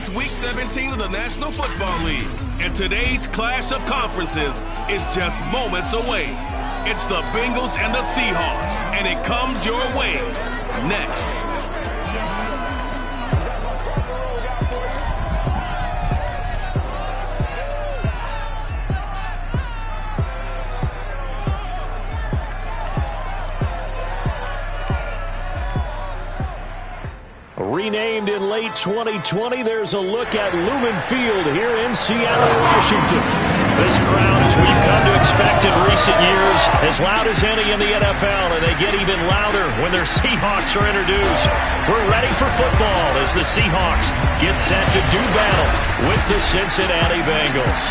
It's Week 17 of the National Football League, and today's clash of conferences is just moments away. It's the Bengals and the Seahawks, and it comes your way next. Renamed in late 2020, there's a look at Lumen Field here in Seattle, Washington. This crowd, as we've come to expect in recent years, as loud as any in the NFL, and they get even louder when their Seahawks are introduced. We're ready for football as the Seahawks get set to do battle with the Cincinnati Bengals.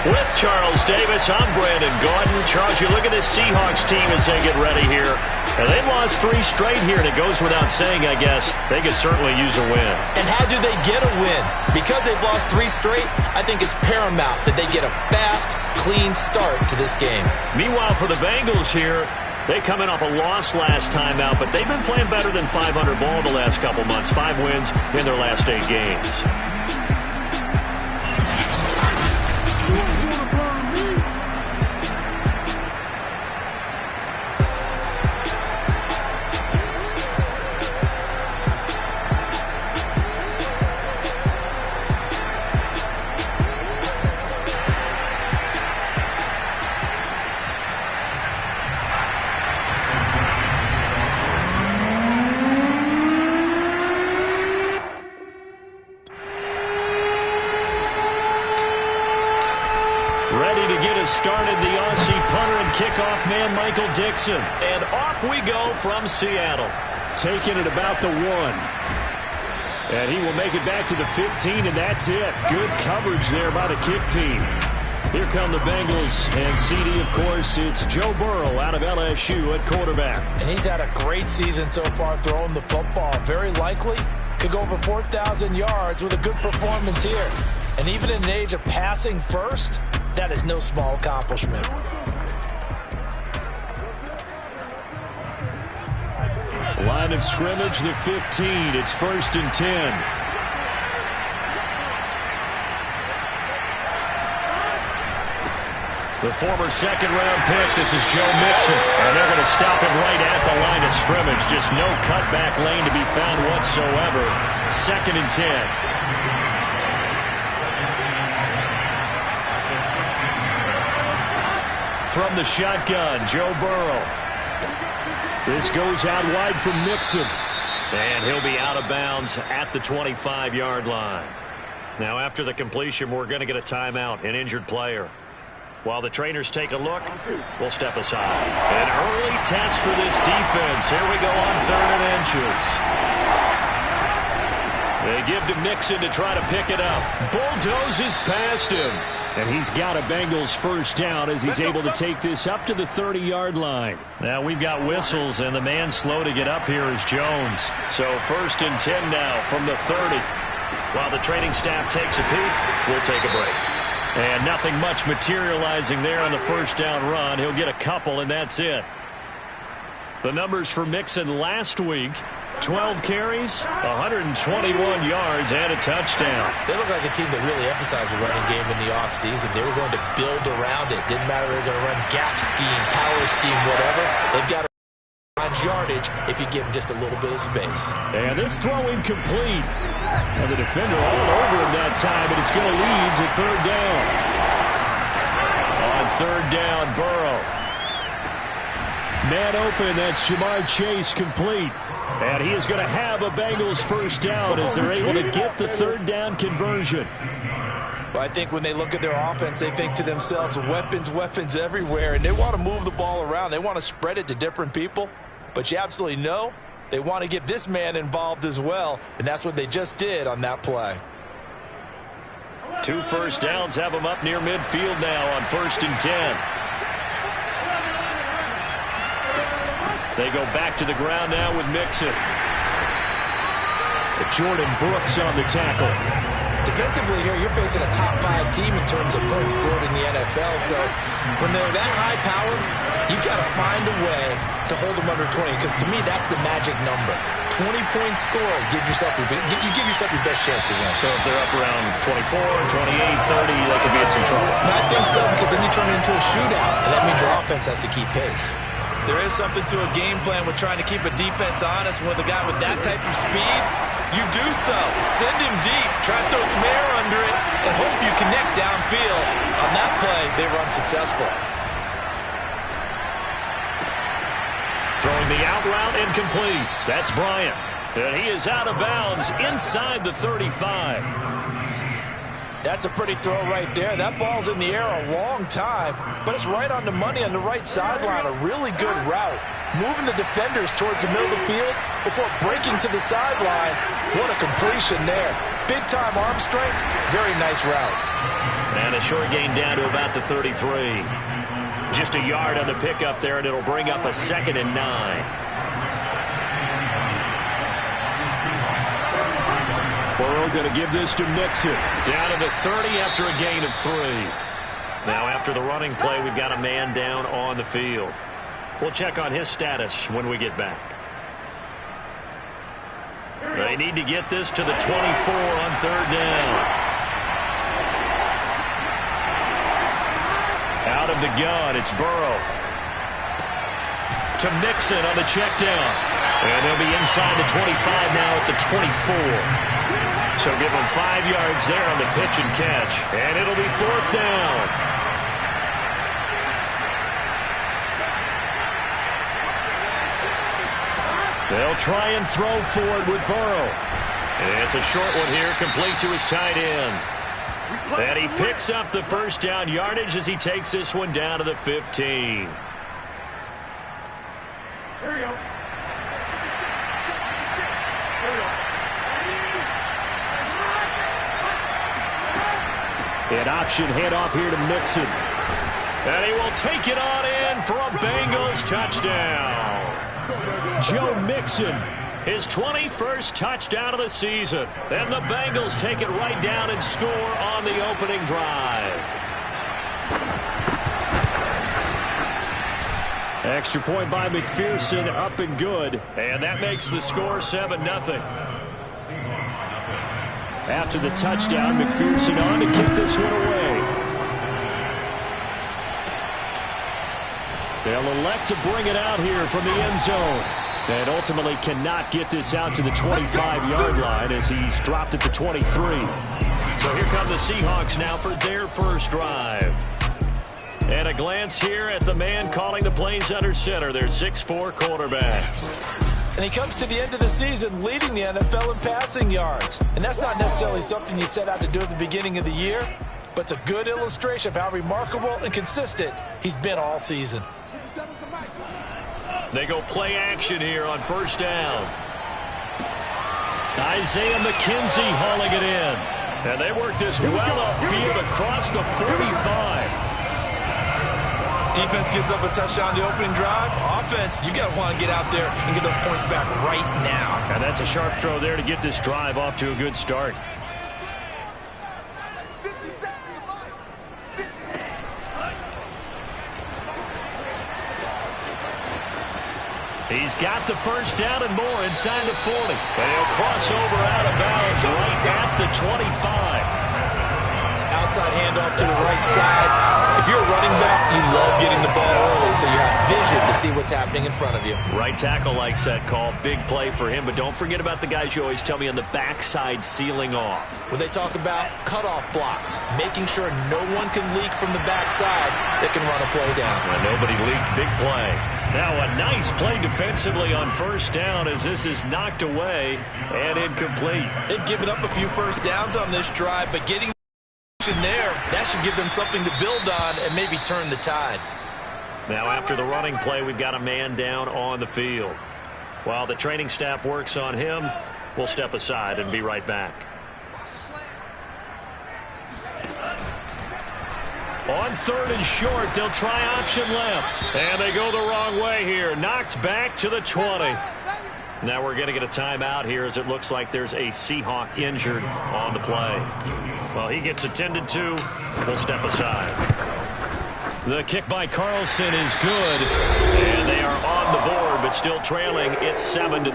With Charles Davis, I'm Brandon Gordon. Charles, you look at this Seahawks team as they get ready here. And they've lost 3 straight here, and it goes without saying, I guess, they could certainly use a win. And how do they get a win? Because they've lost 3 straight, I think it's paramount that they get a fast, clean start to this game. Meanwhile, for the Bengals here, they come in off a loss last time out, but they've been playing better than 500 ball the last couple months. 5 wins in their last 8 games. Started the Aussie punter and kickoff man, Michael Dixon. And off we go from Seattle. Taking it about the 1. And he will make it back to the 15, and that's it. Good coverage there by the kick team. Here come the Bengals, and CD, of course, it's Joe Burrow out of LSU at quarterback. And he's had a great season so far throwing the football. Very likely could go over 4,000 yards with a good performance here. And even in the age of passing first, that is no small accomplishment. Line of scrimmage, the 15. It's 1st and 10. The former second-round pick, this is Joe Mixon. And they're going to stop him right at the line of scrimmage. Just no cutback lane to be found whatsoever. 2nd and 10. From the shotgun, Joe Burrow. This goes out wide from Mixon. And he'll be out of bounds at the 25-yard line. Now, after the completion, we're going to get a timeout, an injured player. While the trainers take a look, we'll step aside. An early test for this defense. Here we go on 3rd and inches. They give to Mixon to try to pick it up. Bulldozes past him. And he's got a Bengals first down as he's able to take this up to the 30-yard line. Now we've got whistles, and the man slow to get up here is Jones. So 1st and 10 now from the 30. While the training staff takes a peek, we'll take a break. And nothing much materializing there on the first down run. He'll get a couple, and that's it. The numbers for Mixon last week: 12 carries, 121 yards, and a touchdown. They look like a team that really emphasized the running game in the offseason. They were going to build around it. Didn't matter if they were going to run gap scheme, power scheme, whatever. They've got to find yardage if you give them just a little bit of space. And this throw incomplete. And the defender all over him that time, and it's going to lead to 3rd down. On 3rd down, Burrow. Man open, that's Jamar Chase complete. And he is going to have a Bengals first down as they're able to get the 3rd down conversion. Well, I think when they look at their offense, they think to themselves, weapons everywhere, and they want to move the ball around. They want to spread it to different people. But you absolutely know they want to get this man involved as well, and that's what they just did on that play. 2 first downs have them up near midfield now on 1st and 10. They go back to the ground now with Mixon. Jordan Brooks on the tackle. Defensively here, you're facing a top 5 team in terms of points scored in the NFL. So when they're that high powered, You've got to find a way to hold them under 20, because to me, that's the magic number. 20-point score gives yourself you give yourself your best chance to win. So if they're up around 24, 28, 30, they could be in some trouble. I think so, because then you turn it into a shootout, and that means your offense has to keep pace. There is something to a game plan with trying to keep a defense honest. With a guy with that type of speed, you do so. Send him deep, try to throw some air under it, and hope you connect downfield. On that play, they run successful. Throwing the out route incomplete. That's Bryant. And he is out of bounds inside the 35. That's a pretty throw right there. That ball's in the air a long time, but it's right on the money on the right sideline. A really good route. Moving the defenders towards the middle of the field before breaking to the sideline. What a completion there. Big-time arm strength. Very nice route. And a short gain down to about the 33. Just a yard on the pickup there, and it'll bring up a 2nd and 9. Burrow going to give this to Mixon. Down to the 30 after a gain of 3. Now after the running play, we've got a man down on the field. We'll check on his status when we get back. They need to get this to the 24 on 3rd down. Out of the gun, it's Burrow. To Mixon on the check down. And they'll be inside the 25 now at the 24. So give them 5 yards there on the pitch and catch. And it'll be 4th down. They'll try and throw forward with Burrow. And it's a short one here, complete to his tight end. And he picks up the 1st down yardage as he takes this one down to the 15. There we go. An option handoff here to Mixon. And he will take it on in for a Bengals touchdown. Joe Mixon, his 21st touchdown of the season. And the Bengals take it right down and score on the opening drive. Extra point by McPherson, up and good. And that makes the score 7-0. After the touchdown, McPherson on to kick this one away. They'll elect to bring it out here from the end zone. And ultimately cannot get this out to the 25-yard line as he's dropped at the 23. So here come the Seahawks now for their first drive. And a glance here at the man calling the plays under center, their 6'4" quarterback. And he comes to the end of the season leading the NFL in passing yards. And that's not necessarily something you set out to do at the beginning of the year, but it's a good illustration of how remarkable and consistent he's been all season. They go play action here on 1st down. Isaiah McKenzie hauling it in. And they work this well upfield across the 45. Defense gives up a touchdown the opening drive. Offense, you got to want to get out there and get those points back right now. And that's a sharp throw there to get this drive off to a good start. He's got the 1st down and more inside the 40. And he'll cross over out of bounds right at the 25. Outside handoff to the right side. If you're a running back, you love getting the ball early so you have vision to see what's happening in front of you. Right tackle likes that call. Big play for him, but don't forget about the guys you always tell me on the backside sealing off. When they talk about cutoff blocks, making sure no one can leak from the backside that can run a play down. Well, nobody leaked. Big play. Now a nice play defensively on 1st down as this is knocked away and incomplete. They've given up a few 1st downs on this drive, but getting there, that should give them something to build on and maybe turn the tide. Now after the running play, we've got a man down on the field. While the training staff works on him, we'll step aside and be right back. On 3rd and short, they'll try option left. And they go the wrong way here. Knocked back to the 20. Now we're going to get a timeout here as it looks like there's a Seahawk injured on the play. Well, he gets attended to. We'll step aside. The kick by Carlson is good. And they are on the board, but still trailing. It's 7-3.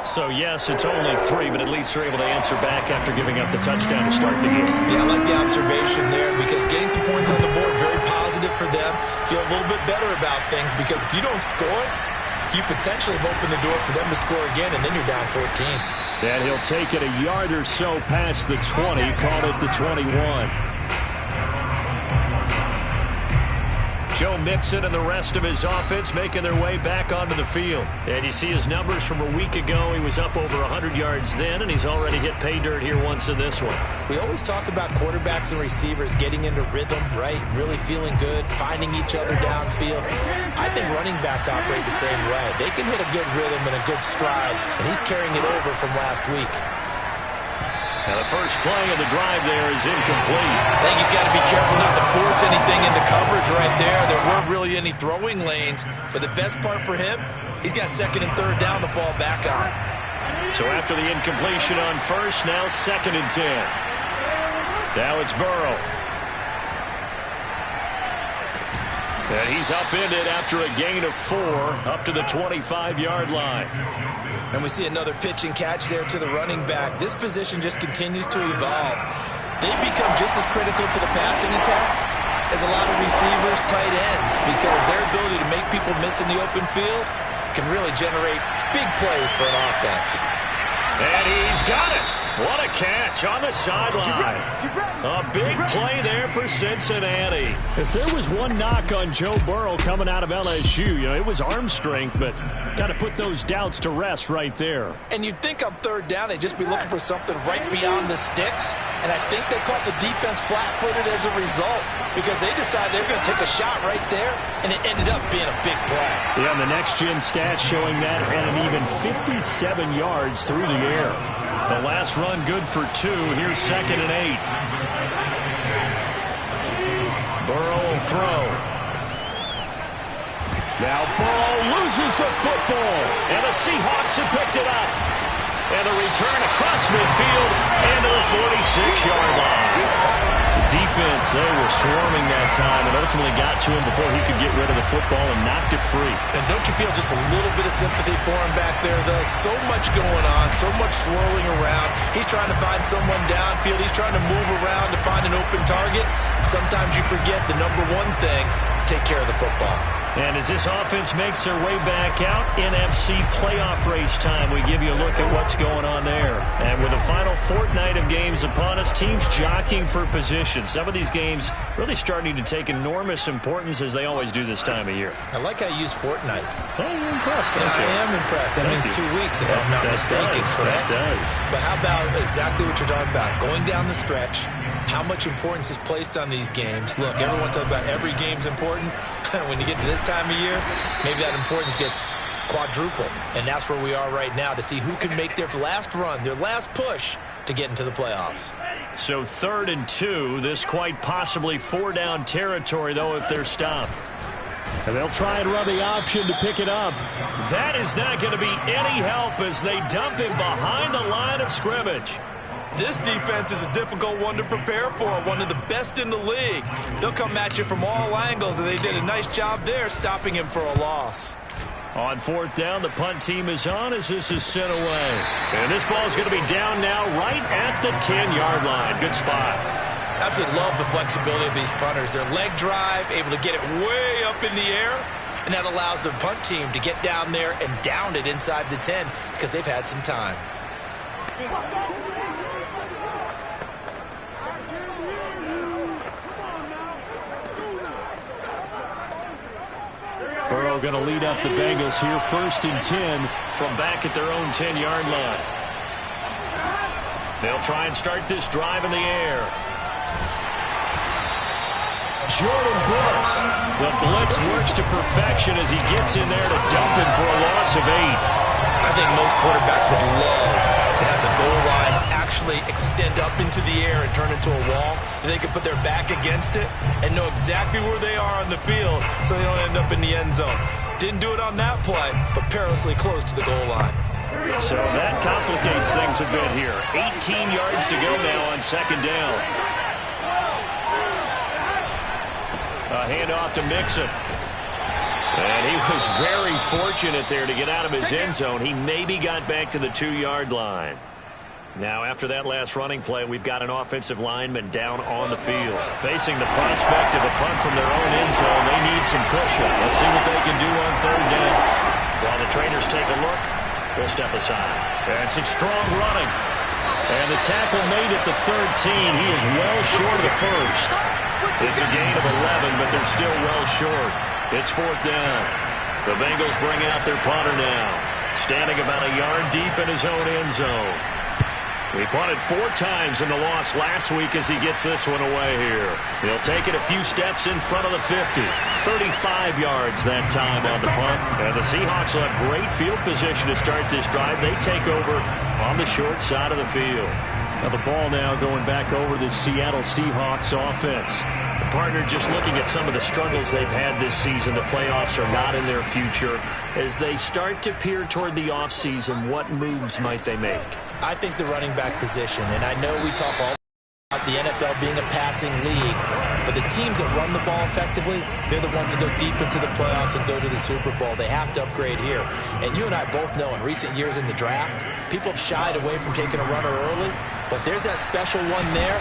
So, yes, it's only 3, but at least they're able to answer back after giving up the touchdown to start the game. Yeah, I like the observation there because getting some points on the board, very positive for them. Feel a little bit better about things because if you don't score, you potentially have opened the door for them to score again, and then you're down 14. And he'll take it a yard or so past the 20, called it the 21. Joe Mixon and the rest of his offense making their way back onto the field. And you see his numbers from a week ago. He was up over 100 yards then, and he's already hit pay dirt here once in this one. We always talk about quarterbacks and receivers getting into rhythm, right? Really feeling good, finding each other downfield. I think running backs operate the same way. They can hit a good rhythm and a good stride, and he's carrying it over from last week. Now the first play of the drive there is incomplete. I think he's got to be careful not to force anything into coverage right there. There weren't really any throwing lanes, but the best part for him, he's got second and third down to fall back on. So after the incompletion on first, now 2nd and 10. Now it's Burrow. And he's upended after a gain of 4 up to the 25-yard line. And we see another pitch and catch there to the running back. This position just continues to evolve. They become just as critical to the passing attack as a lot of receivers, tight ends, because their ability to make people miss in the open field can really generate big plays for an offense. And he's got it. What a catch on the sideline. A big play there for Cincinnati. If there was one knock on Joe Burrow coming out of LSU, it was arm strength, but got to put those doubts to rest right there. And you'd think on third down they'd just be looking for something right beyond the sticks, and I think they caught the defense flat-footed as a result because they decided they were going to take a shot right there, and it ended up being a big play. Yeah, and the next-gen stats showing that ran an even 57 yards through the air. The last run good for 2. Here's 2nd and 8. Burrow will throw. Now Burrow loses the football, and the Seahawks have picked it up. And a return across midfield and to the 46-yard line. The defense, they were swarming that time and ultimately got to him before he could get rid of the football and knocked it free. And don't you feel just a little bit of sympathy for him back there, though? So much going on, so much swirling around. He's trying to find someone downfield. He's trying to move around to find an open target. Sometimes you forget the number one thing, take care of the football. And as this offense makes their way back out, NFC playoff race time, we give you a look at what's going on there. And with the final fortnight of games upon us, teams jockeying for position. Some of these games really starting to take enormous importance as they always do this time of year. I like how you use fortnight. Oh, you're impressed, don't you? I am impressed. That means 2 weeks, if I'm not mistaken, correct? That does. But how about exactly what you're talking about? Going down the stretch, how much importance is placed on these games. Look, everyone talks about every game's important. When you get to this time of year, maybe that importance gets quadruple. And that's where we are right now to see who can make their last run, their last push to get into the playoffs. So 3rd and 2, this quite possibly 4-down territory, though, if they're stopped. And they'll try and run the option to pick it up. That is not going to be any help as they dump him behind the line of scrimmage. This defense is a difficult one to prepare for, one of the best in the league. They'll come at you from all angles, and they did a nice job there stopping him for a loss. On 4th down, the punt team is on as this is sent away. And this ball is going to be down now right at the 10-yard line. Good spot. Absolutely love the flexibility of these punters. Their leg drive, able to get it way up in the air, and that allows the punt team to get down there and down it inside the 10 because they've had some time. Burrow going to lead up the Bengals here, 1st and 10 from back at their own 10-yard line. They'll try and start this drive in the air. Jordan Brooks. The blitz works to perfection as he gets in there to dump him for a loss of 8. I think most quarterbacks would love to have the goal line actually extend up into the air and turn into a wall, and they can put their back against it and know exactly where they are on the field so they don't end up in the end zone. Didn't do it on that play, but perilously close to the goal line. So that complicates things a bit here. 18 yards to go now on 2nd down. A handoff to Mixon. And he was very fortunate there to get out of his end zone. He maybe got back to the 2-yard line. Now, after that last running play, we've got an offensive lineman down on the field. Facing the prospect of a punt from their own end zone, they need some push-up. Let's see what they can do on 3rd down. While the trainers take a look, we'll step aside. And some strong running. And the tackle made at the 13. He is well short of the first. It's a gain of 11, but they're still well short. It's 4th down. The Bengals bring out their punter now. Standing about a yard deep in his own end zone. He punted 4 times in the loss last week as he gets this one away here. He'll take it a few steps in front of the 50. 35 yards that time on the punt. And the Seahawks will have great field position to start this drive. They take over on the short side of the field. Now the ball now going back over the Seattle Seahawks offense. The partner just looking at some of the struggles they've had this season. The playoffs are not in their future. As they start to peer toward the offseason, what moves might they make? I think the running back position, and I know we talk all about the NFL being a passing league, but the teams that run the ball effectively, they're the ones that go deep into the playoffs and go to the Super Bowl. They have to upgrade here. And you and I both know in recent years in the draft, people have shied away from taking a runner early, but there's that special one there.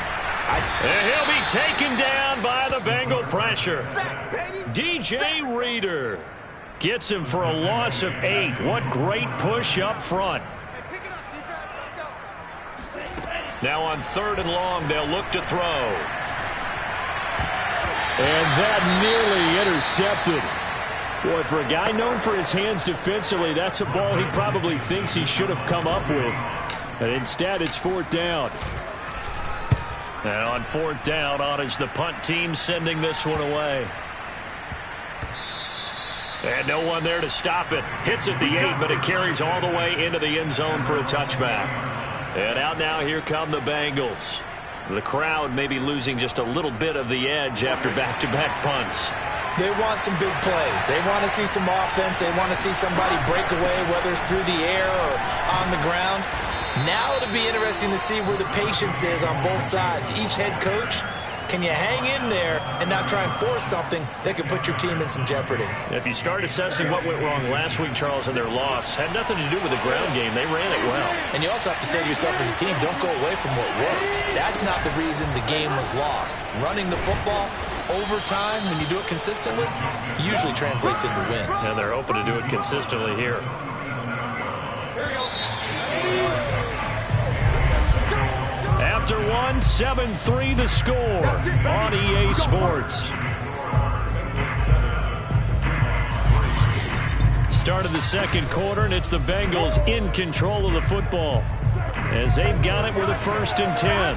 And he'll be taken down by the Bengal pressure. DJ Reader gets him for a loss of 8. What great push up front. Now on 3rd and long, they'll look to throw. And that nearly intercepted. Boy, for a guy known for his hands defensively, that's a ball he probably thinks he should have come up with. But instead, it's 4th down. And on 4th down, on is the punt team sending this one away. And no one there to stop it. Hits at the 8, but it carries all the way into the end zone for a touchback. And out now, here come the Bengals. The crowd may be losing just a little bit of the edge after back-to-back punts. They want some big plays. They want to see some offense. They want to see somebody break away, whether it's through the air or on the ground. Now it'll be interesting to see where the patience is on both sides. Each head coach, can you hang in there and not try and force something that could put your team in some jeopardy? If you start assessing what went wrong last week, Charles, in their loss, had nothing to do with the ground game. They ran it well. And you also have to say to yourself as a team, don't go away from what worked. That's not the reason the game was lost. Running the football over time, when you do it consistently, usually translates into wins. And they're hoping to do it consistently here. After 7-3 the score on EA Sports. Start of the 2nd quarter, and it's the Bengals in control of the football as they've got it with a 1st and 10.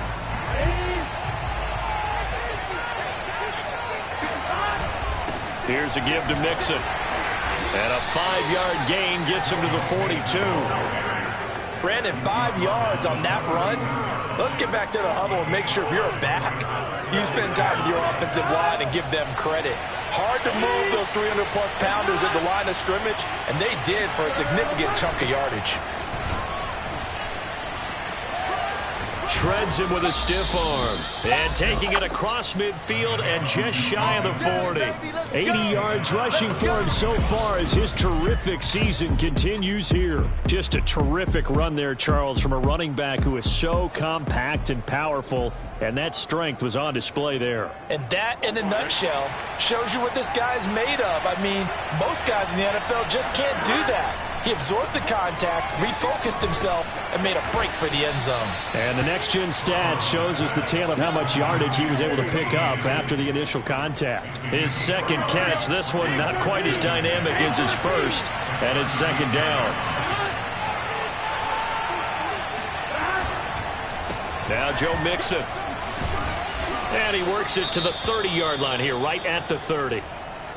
Here's a give to Mixon. And a 5-yard gain gets him to the 42. Brandon, 5 yards on that run. Let's get back to the huddle and make sure if you're a back, you spend time with your offensive line and give them credit. Hard to move those 300-plus pounders at the line of scrimmage, and they did for a significant chunk of yardage. Shreds him with a stiff arm. And taking it across midfield and just shy of the 40. 80 yards rushing for him so far as his terrific season continues here. Just a terrific run there, Charles, from a running back who is so compact and powerful, and that strength was on display there. And that, in a nutshell, shows you what this guy's made of. I mean, most guys in the NFL just can't do that. He absorbed the contact, refocused himself, and made a break for the end zone. And the next-gen stats shows us the tale of how much yardage he was able to pick up after the initial contact. His 2nd catch, this one not quite as dynamic as his first, and it's 2nd down. Now Joe Mixon. And he works it to the 30-yard line here, right at the 30.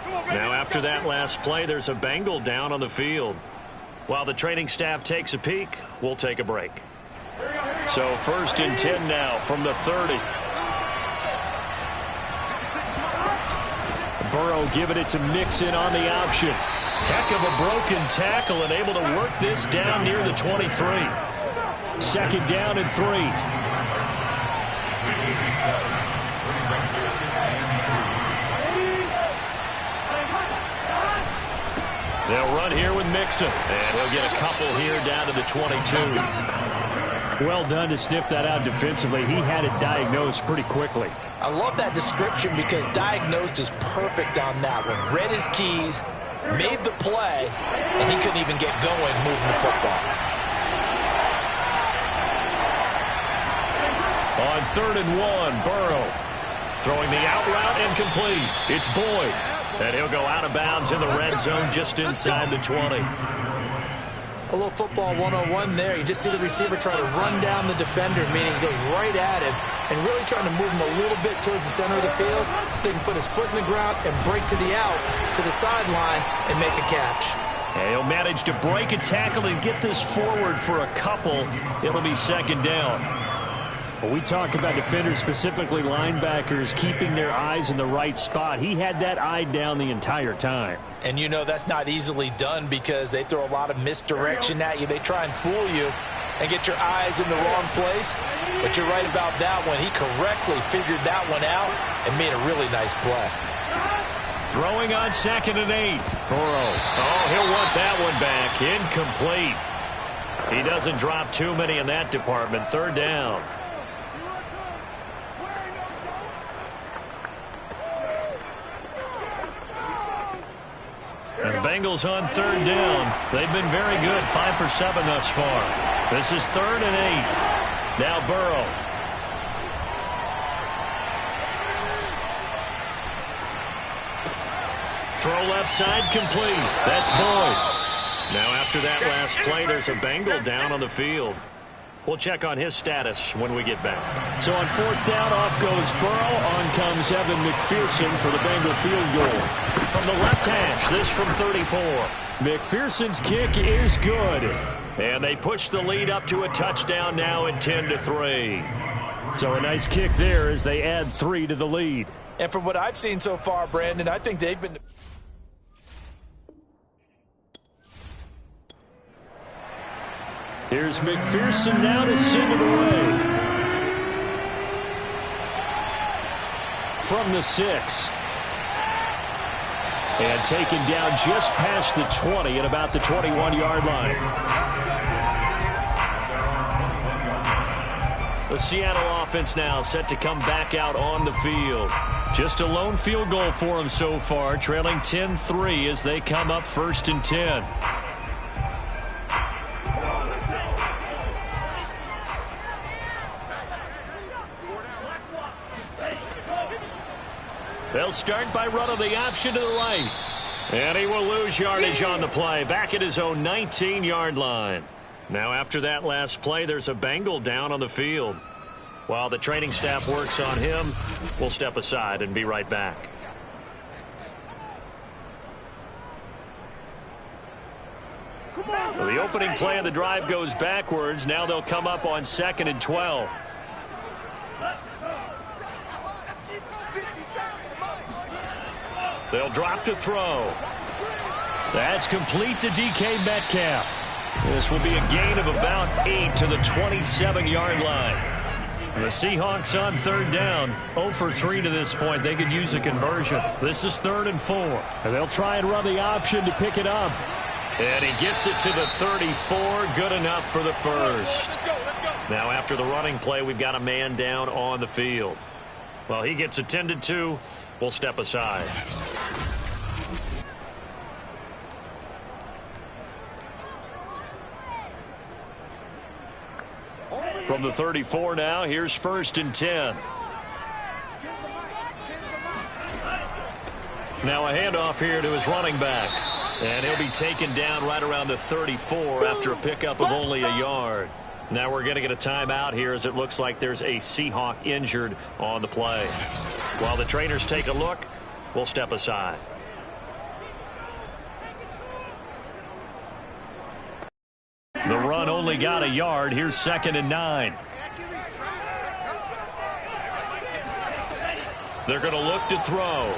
Now after that last play, there's a Bengal down on the field. While the training staff takes a peek, we'll take a break. So 1st and 10 now from the 30. Burrow giving it to Mixon on the option. Heck of a broken tackle and able to work this down near the 23. 2nd down and 3. They'll run here with Mixon, and he'll get a couple here down to the 22. Well done to sniff that out defensively. He had it diagnosed pretty quickly. I love that description because diagnosed is perfect on that one. Read his keys, made the play, and he couldn't even get going moving the football. On 3rd and 1, Burrow throwing the out route incomplete. It's Boyd, and he'll go out of bounds in the red zone just inside the 20. A little football 101 there. You just see the receiver try to run down the defender, meaning he goes right at him and really trying to move him a little bit towards the center of the field so he can put his foot in the ground and break to the out, to the sideline, and make a catch. And he'll manage to break a tackle and get this forward for a couple. It'll be 2nd down. When we talk about defenders, specifically linebackers, keeping their eyes in the right spot, he had that eye down the entire time. And you know that's not easily done because they throw a lot of misdirection at you. They try and fool you and get your eyes in the wrong place. But you're right about that one. He correctly figured that one out and made a really nice play. Throwing on 2nd and 8. Burrow. Oh, he'll want that one back. Incomplete. He doesn't drop too many in that department. 3rd down. And Bengals on 3rd down. They've been very good, 5 for 7 thus far. This is 3rd and 8. Now Burrow. Throw left side complete. That's Boyd. Now after that last play, there's a Bengal down on the field. We'll check on his status when we get back. So on 4th down, off goes Burrow. On comes Evan McPherson for the Bengal field goal. From the left hash, this from 34. McPherson's kick is good. And they push the lead up to a touchdown now at 10-3. So a nice kick there as they add 3 to the lead. And from what I've seen so far, Brandon, I think they've been... Here's McPherson now to send it away. From the 6. And taken down just past the 20 at about the 21-yard line. The Seattle offense now set to come back out on the field. Just a lone field goal for them so far, trailing 10-3 as they come up 1st and 10. They'll start by running the option to the right. And he will lose yardage on the play, back at his own 19-yard line. Now after that last play, there's a Bengal down on the field. While the training staff works on him, we'll step aside and be right back. So the opening play of the drive goes backwards. Now they'll come up on 2nd and 12. They'll drop to throw. That's complete to DK Metcalf. This will be a gain of about 8 to the 27-yard line. The Seahawks on 3rd down, 0 for 3 to this point. They could use a conversion. This is 3rd and 4. And they'll try and run the option to pick it up. And he gets it to the 34. Good enough for the first. Now after the running play, we've got a man down on the field. Well, he gets attended to. We'll step aside. From the 34 now, here's 1st and 10. Now a handoff here to his running back. And he'll be taken down right around the 34 after a pickup of only a yard. Now we're going to get a timeout here as it looks like there's a Seahawk injured on the play. While the trainers take a look, we'll step aside. The run only got a yard. Here's 2nd and 9. They're going to look to throw.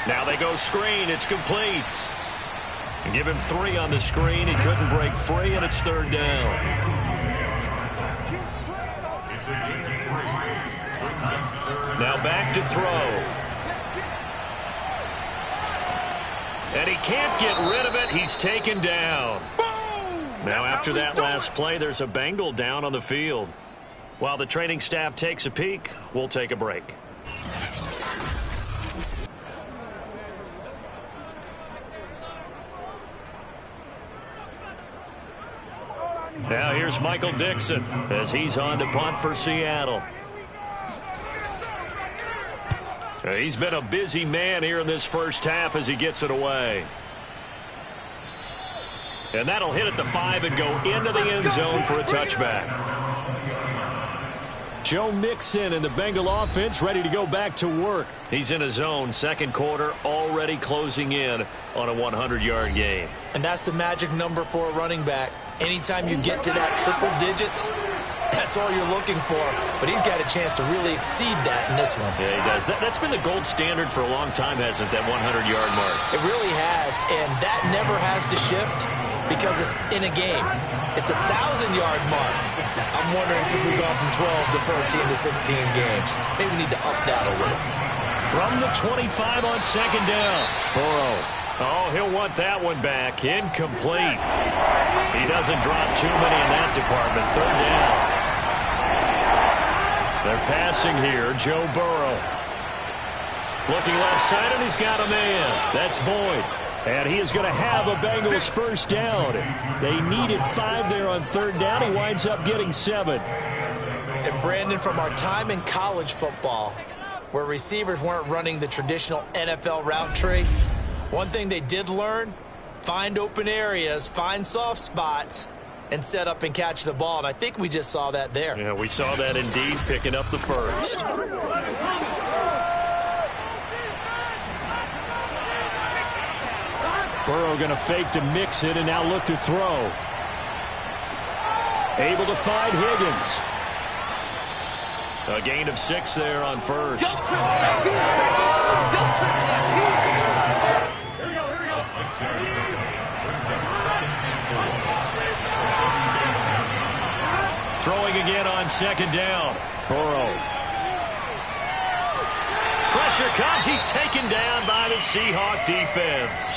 Now they go screen. It's complete. Give him 3 on the screen. He couldn't break free, and it's 3rd down. Now back to throw. And he can't get rid of it. He's taken down. Now, after that last play, there's a Bengal down on the field. While the training staff takes a peek, we'll take a break. Now here's Michael Dixon as he's on to punt for Seattle. He's been a busy man here in this first half as he gets it away. And that'll hit at the 5 and go into the end zone for a touchback. Joe Mixon and the Bengal offense ready to go back to work. He's in his zone, second quarter, already closing in on a 100-yard game. And that's the magic number for a running back. Anytime you get to that triple digits, that's all you're looking for. But he's got a chance to really exceed that in this one. Yeah, he does. That's been the gold standard for a long time, hasn't it, that 100-yard mark? It really has, and that never has to shift because it's in a game. It's a 1,000-yard mark. I'm wondering, since we've gone from 12 to 14 to 16 games, maybe we need to up that a little. From the 25 on second down, Burrow. Oh, he'll want that one back. Incomplete. He doesn't drop too many in that department. Third down. They're passing here. Joe Burrow. Looking left side, and he's got a man. That's Boyd. And he is going to have a Bengals first down. They needed 5 there on third down. He winds up getting 7. And Brandon, from our time in college football, where receivers weren't running the traditional NFL route tree, one thing they did learn, find open areas, find soft spots, and set up and catch the ball. And I think we just saw that there. Yeah, we saw that indeed, picking up the first. Burrow going to fake to mix it and now look to throw. Able to find Higgins. A gain of 6 there on first. Throwing again on second down. Burrow. Pressure comes. He's taken down by the Seahawk defense.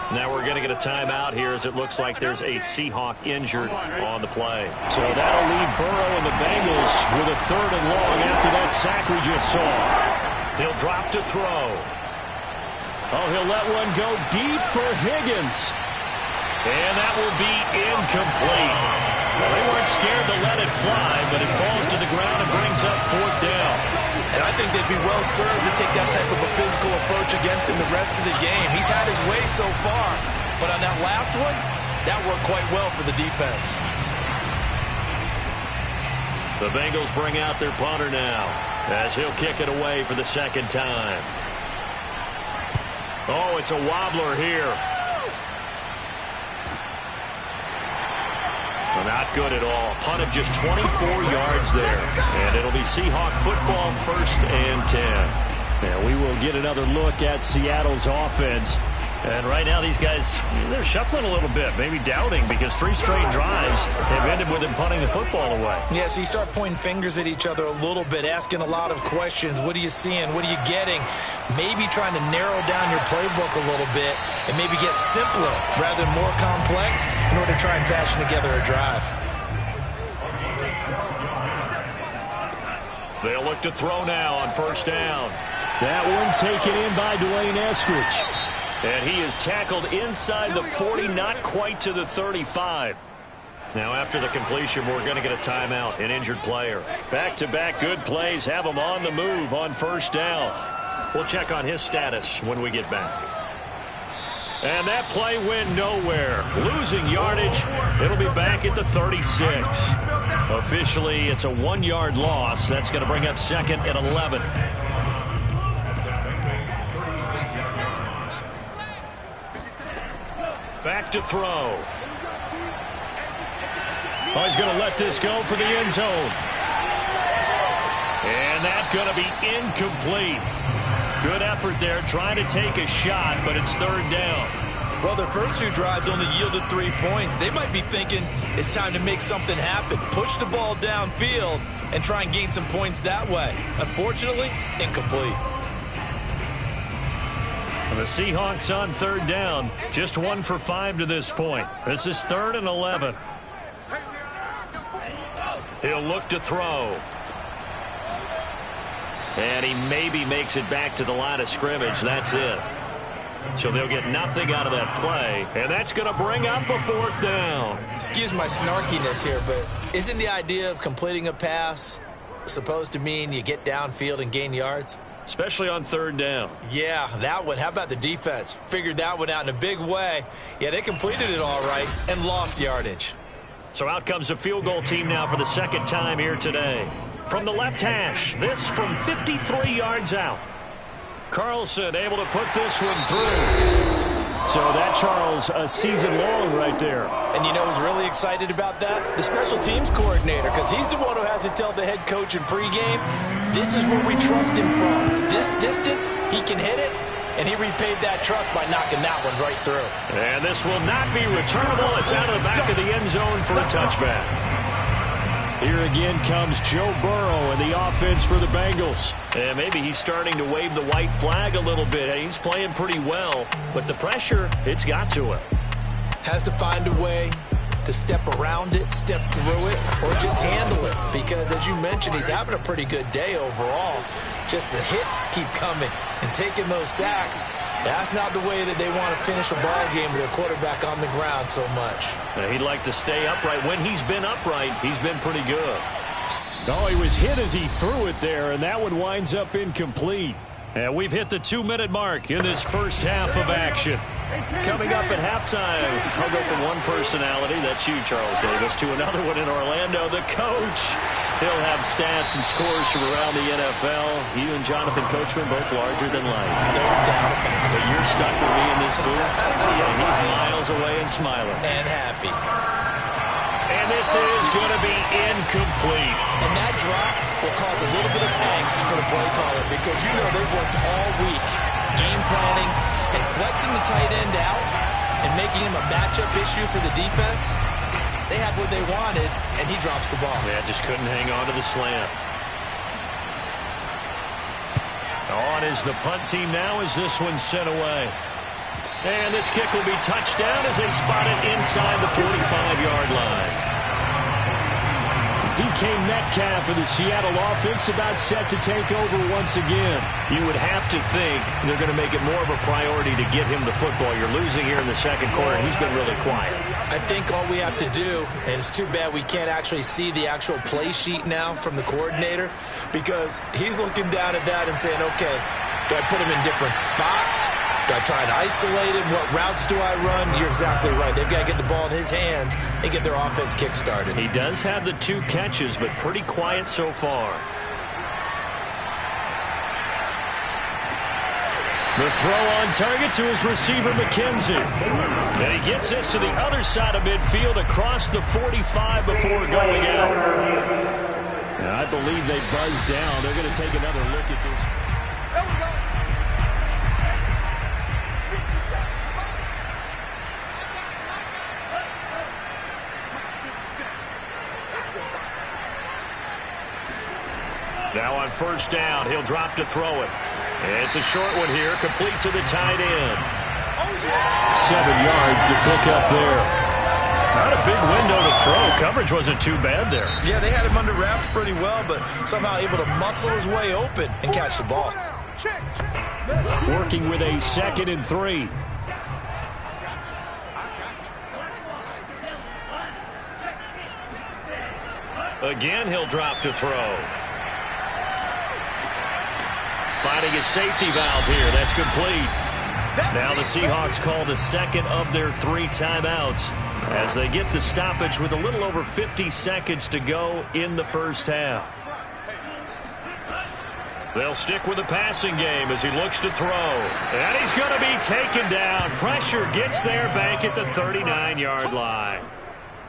Now we're going to get a timeout here as it looks like there's a Seahawk injured on the play. So that'll leave Burrow and the Bengals with a 3rd and long after that sack we just saw. He'll drop to throw. Oh, he'll let one go deep for Higgins. And that will be incomplete. Well, they weren't scared to let it fly, but it falls to the ground and brings up 4th down. And I think they'd be well served to take that type of a physical approach against him the rest of the game. He's had his way so far, but on that last one, that worked quite well for the defense. The Bengals bring out their punter now as he'll kick it away for the second time. Oh, it's a wobbler here. Well, not good at all. Punt of just 24 yards there. And it'll be Seahawk football, 1st and 10. Now we will get another look at Seattle's offense. And right now these guys, they're shuffling a little bit, maybe doubting, because 3 straight drives have ended with them punting the football away. Yeah, so you start pointing fingers at each other a little bit, asking a lot of questions. What are you seeing? What are you getting? Maybe trying to narrow down your playbook a little bit and maybe get simpler rather than more complex in order to try and fashion together a drive. They'll look to throw now on 1st down. That one taken in by Dwayne Eskridge. And he is tackled inside the 40, not quite to the 35. Now, after the completion, we're going to get a timeout, an injured player. Back-to-back good plays have him on the move on 1st down. We'll check on his status when we get back. And that play went nowhere. Losing yardage. It'll be back at the 36. Officially, it's a 1-yard loss. That's going to bring up 2nd and 11. Back to throw. Oh, he's going to let this go for the end zone. And that's going to be incomplete. Good effort there, trying to take a shot, but it's 3rd down. Well, their first 2 drives only yielded 3 points. They might be thinking it's time to make something happen. Push the ball downfield and try and gain some points that way. Unfortunately, incomplete. The Seahawks on third down. Just 1 for 5 to this point. This is 3rd and 11. He'll look to throw. And he maybe makes it back to the line of scrimmage. That's it. So they'll get nothing out of that play. And that's going to bring up a 4th down. Excuse my snarkiness here, but isn't the idea of completing a pass supposed to mean you get downfield and gain yards? Especially on 3rd down. Yeah, that one. How about the defense? Figured that one out in a big way. Yeah, they completed it all right and lost yardage. So out comes a field goal team now for the 2nd time here today. From the left hash, this from 53 yards out. Carlson able to put this one through. So that, Charles, a season long right there. And you know who's really excited about that? The special teams coordinator, because he's the one who has to tell the head coach in pregame, this is where we trust him from. This distance, he can hit it, and he repaid that trust by knocking that one right through. And this will not be returnable. It's out of the back of the end zone for a touchback. Here again comes Joe Burrow and the offense for the Bengals. And maybe he's starting to wave the white flag a little bit. He's playing pretty well, but the pressure, it's got to him. Has to find a way to step around it, step through it, or just handle it. Because, as you mentioned, he's having a pretty good day overall. Just the hits keep coming and taking those sacks. That's not the way that they want to finish a ball game with their quarterback on the ground so much. He'd like to stay upright. When he's been upright, he's been pretty good. Oh, he was hit as he threw it there, and that one winds up incomplete. And we've hit the 2-minute mark in this first half of action. Coming up at halftime, I'll go from one personality, that's you, Charles Davis, to another one in Orlando, the coach. He'll have stats and scores from around the NFL. You and Jonathan Coachman both larger than life. No doubt about it. But you're stuck with me in this booth, and he's miles away and smiling. And happy. And this is going to be incomplete. And that drop will cause a little bit of angst for the play caller because you know they've worked all week game planning and flexing the tight end out and making him a matchup issue for the defense. They had what they wanted, and he drops the ball. Yeah, just couldn't hang on to the slant. On is the punt team now as this one's sent away. And this kick will be touched down as they spot it inside the 45-yard line. DK Metcalf for the Seattle offense about set to take over once again. You would have to think they're going to make it more of a priority to get him the football. You're losing here in the second quarter. He's been really quiet. I think all we have to do, and it's too bad we can't actually see the actual play sheet now from the coordinator, because he's looking down at that and saying, okay, do I put him in different spots? Do I try and isolate him? What routes do I run? You're exactly right. They've got to get the ball in his hands and get their offense kick-started. He does have the 2 catches, but pretty quiet so far. The throw on target to his receiver, McKenzie. And he gets this to the other side of midfield across the 45 before going out. And I believe they buzzed down. They're going to take another look at this. There we go. Now on first down, he'll drop to throw it. It's a short one here, complete to the tight end. 7 yards to pick up there. Not a big window to throw. Coverage wasn't too bad there. Yeah, they had him under wraps pretty well, but somehow able to muscle his way open and catch the ball. Working with a 2nd and 3. Again, he'll drop to throw. Finding a safety valve here. That's complete. Now the Seahawks call the 2nd of their 3 timeouts as they get the stoppage with a little over 50 seconds to go in the first half. They'll stick with the passing game as he looks to throw. And he's going to be taken down. Pressure gets there back at the 39-yard line.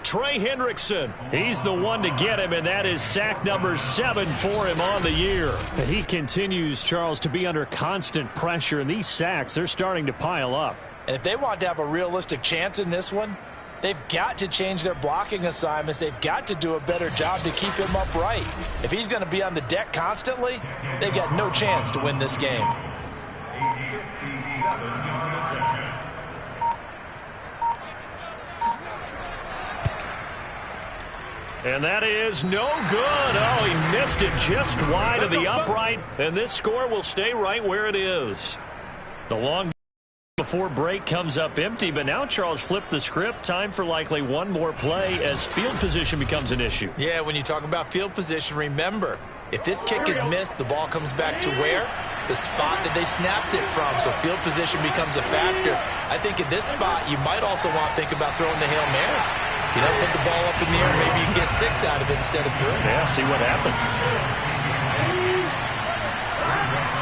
Trey Hendrickson, he's the one to get him, and that is sack number 7 for him on the year. And he continues, Charles, to be under constant pressure, and these sacks, they're starting to pile up. And if they want to have a realistic chance in this one, they've got to change their blocking assignments. They've got to do a better job to keep him upright. If he's going to be on the deck constantly, they've got no chance to win this game. And that is no good. Oh, he missed it just wide of the upright. And this score will stay right where it is. The long before break comes up empty, but now Charles flipped the script. Time for likely one more play as field position becomes an issue. Yeah, when you talk about field position, remember, if this kick is missed, the ball comes back to where? The spot that they snapped it from. So field position becomes a factor. I think at this spot, you might also want to think about throwing the Hail Mary. You know, put the ball up in the air. Maybe you can get 6 out of it instead of 3. Yeah, see what happens.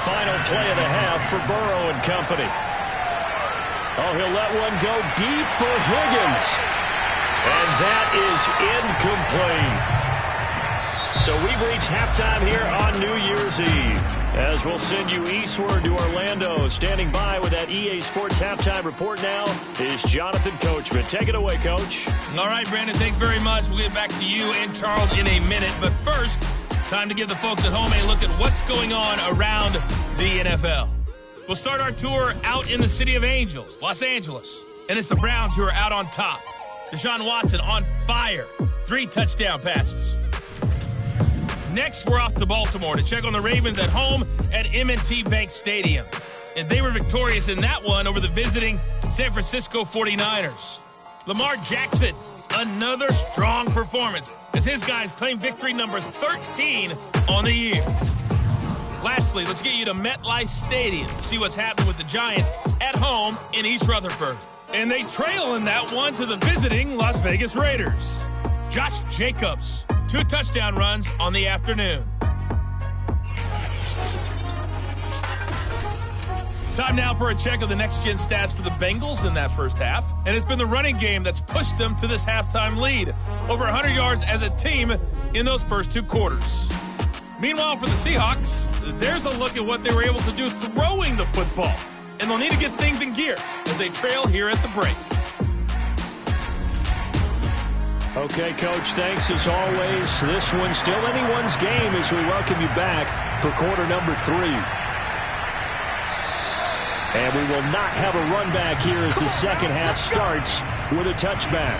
Final play of the half for Burrow and company. Oh, he'll let one go deep for Higgins. And that is incomplete. So we've reached halftime here on New Year's Eve. As we'll send you eastward to Orlando. Standing by with that EA Sports halftime report now is Jonathan Coachman. Take it away, Coach. All right, Brandon, thanks very much. We'll get back to you and Charles in a minute. But first, time to give the folks at home a look at what's going on around the NFL. We'll start our tour out in the city of Angels, Los Angeles. And it's the Browns who are out on top. Deshaun Watson on fire. 3 touchdown passes. Next, we're off to Baltimore to check on the Ravens at home at M&T Bank Stadium. And they were victorious in that one over the visiting San Francisco 49ers. Lamar Jackson, another strong performance as his guys claim victory number 13 on the year. Lastly, let's get you to MetLife Stadium to see what's happening with the Giants at home in East Rutherford. And they trail in that one to the visiting Las Vegas Raiders. Josh Jacobs, 2 touchdown runs on the afternoon. Time now for a check of the next-gen stats for the Bengals in that first half. And it's been the running game that's pushed them to this halftime lead. Over 100 yards as a team in those first 2 quarters. Meanwhile, for the Seahawks, there's a look at what they were able to do throwing the football. And they'll need to get things in gear as they trail here at the break. Okay, Coach, thanks as always. This one's still anyone's game as we welcome you back for quarter number 3. And we will not have a run back here as the second half starts with a touchback.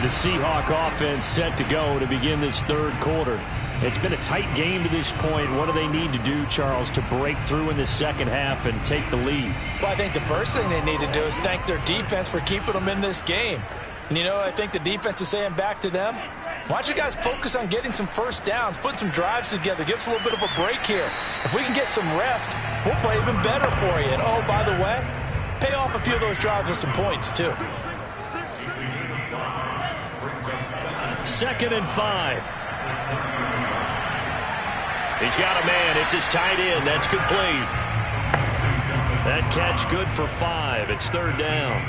The Seahawk offense set to go to begin this third quarter. It's been a tight game to this point. What do they need to do, Charles, to break through in the second half and take the lead? Well, I think the first thing they need to do is thank their defense for keeping them in this game. And, you know, I think the defense is saying back to them, why don't you guys focus on getting some first downs, put some drives together, give us a little bit of a break here. If we can get some rest, we'll play even better for you. And, oh, by the way, pay off a few of those drives with some points, too. 2nd and 5. He's got a man. It's his tight end. That's complete. That catch good for 5. It's 3rd down.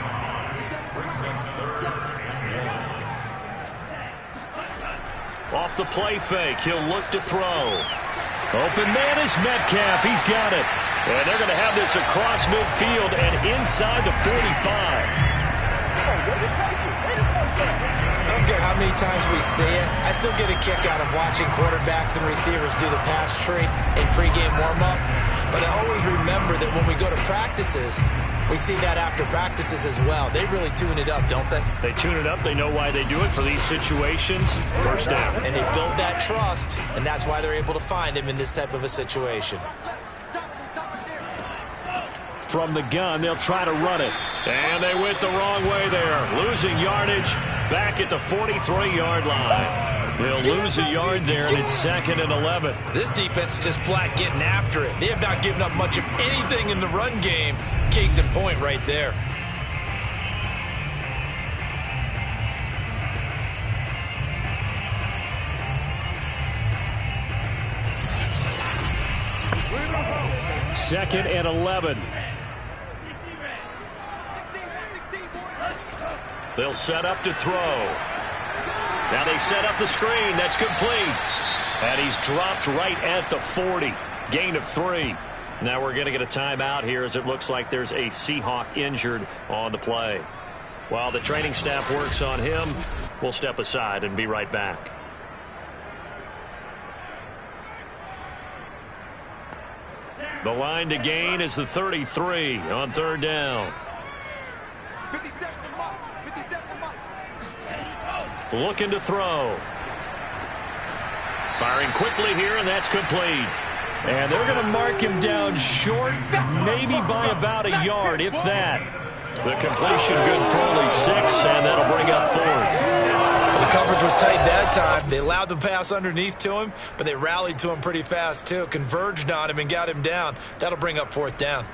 Off the play fake, he'll look to throw. Open man is Metcalf. He's got it. And they're going to have this across midfield and inside the 45. I don't care how many times we see it. I still get a kick out of watching quarterbacks and receivers do the pass tree in pregame warm-up. But I always remember that when we go to practices, we see that after practices as well. They really tune it up, don't they? They tune it up. They know why they do it for these situations. First down. And they build that trust, and that's why they're able to find him in this type of a situation. From the gun, they'll try to run it. And they went the wrong way there. Losing yardage back at the 43-yard line. They'll lose a yard there, and it's 2nd and 11. This defense is just flat getting after it. They have not given up much of anything in the run game. Case in point right there. Second and 11. They'll set up to throw. Now they set up the screen. That's complete. And he's dropped right at the 40. Gain of 3. Now we're going to get a timeout here as it looks like there's a Seahawk injured on the play. While the training staff works on him, we'll step aside and be right back. The line to gain is the 33 on 3rd down. Looking to throw. Firing quickly here, and that's complete. And they're going to mark him down short, maybe by about a yard, if that. The completion good for only 6, and that'll bring up 4th. The coverage was tight that time. They allowed the pass underneath to him, but they rallied to him pretty fast, too. Converged on him and got him down. That'll bring up 4th down.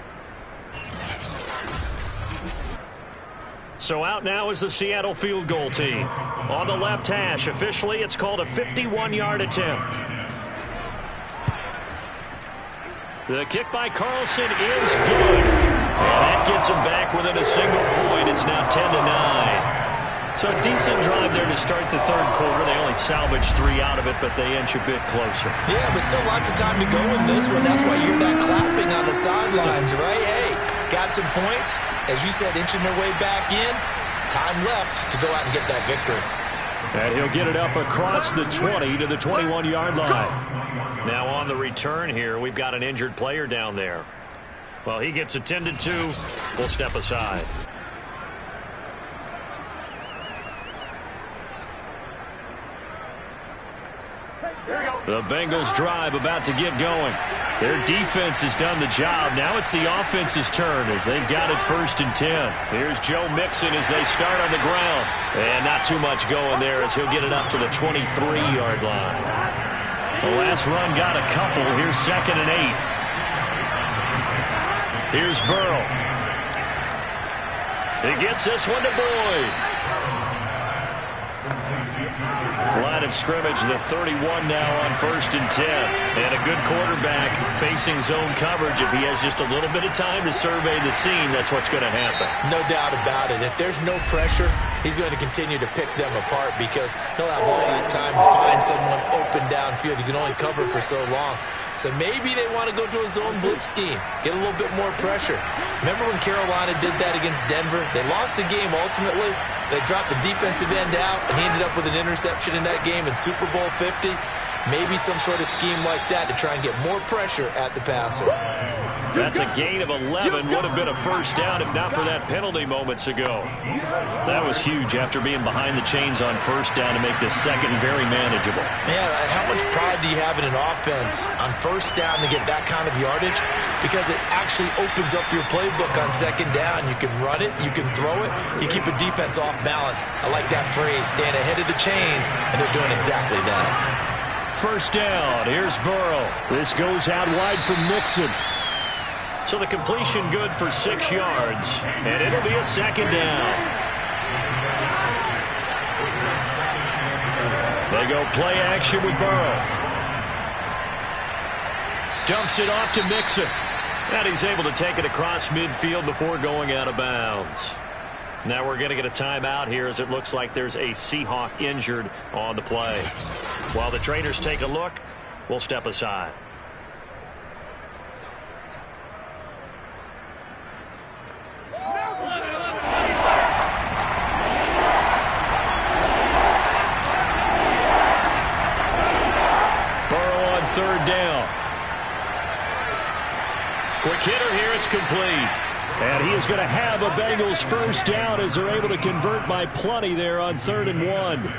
So out now is the Seattle field goal team. On the left hash, officially it's called a 51-yard attempt. The kick by Carlson is good. And that gets him back within a single point. It's now 10-9. So a decent drive there to start the third quarter. They only salvaged 3 out of it, but they inch a bit closer. Yeah, but still lots of time to go in this one. That's why you hear that clapping on the sidelines, right? Hey, got some points. As you said, inching their way back in. Time left to go out and get that victory. And he'll get it up across the 20 to the 21-yard line. Now on the return here, we've got an injured player down there. Well, he gets attended to. We'll step aside. The Bengals drive about to get going. Their defense has done the job. Now it's the offense's turn as they've got it 1st and 10. Here's Joe Mixon as they start on the ground. And not too much going there as he'll get it up to the 23-yard line. The last run got a couple. Here's 2nd and 8. Here's Burrow. He gets this one to Boyd. Line of scrimmage, the 31 now on 1st and 10. And a good quarterback facing zone coverage. If he has just a little bit of time to survey the scene, that's what's going to happen. No doubt about it. If there's no pressure, he's going to continue to pick them apart because he'll have all that time to find someone open downfield. You can only cover for so long. So maybe they want to go to a zone blitz scheme, get a little bit more pressure. Remember when Carolina did that against Denver? They lost the game ultimately. They dropped the defensive end out, and he ended up with an interception in that game in Super Bowl 50. Maybe some sort of scheme like that to try and get more pressure at the passer. That's a gain of 11. Would have been a 1st down if not for that penalty moments ago. That was huge after being behind the chains on 1st down to make this 2nd very manageable. Yeah, how much pride do you have in an offense on 1st down to get that kind of yardage? Because it actually opens up your playbook on 2nd down. You can run it, you can throw it, you keep a defense off balance. I like that phrase, stand ahead of the chains, and they're doing exactly that. 1st down, here's Burrow. This goes out wide from Mixon. So the completion good for 6 yards, and it'll be a 2nd down. They go play action with Burrow. Dumps it off to Mixon. And he's able to take it across midfield before going out of bounds. Now we're going to get a timeout here as it looks like there's a Seahawk injured on the play. While the trainers take a look, we'll step aside. Burrow on 3rd down. Quick hitter here, it's complete. And he is going to have a Bengals 1st down as they're able to convert by plenty there on 3rd and 1.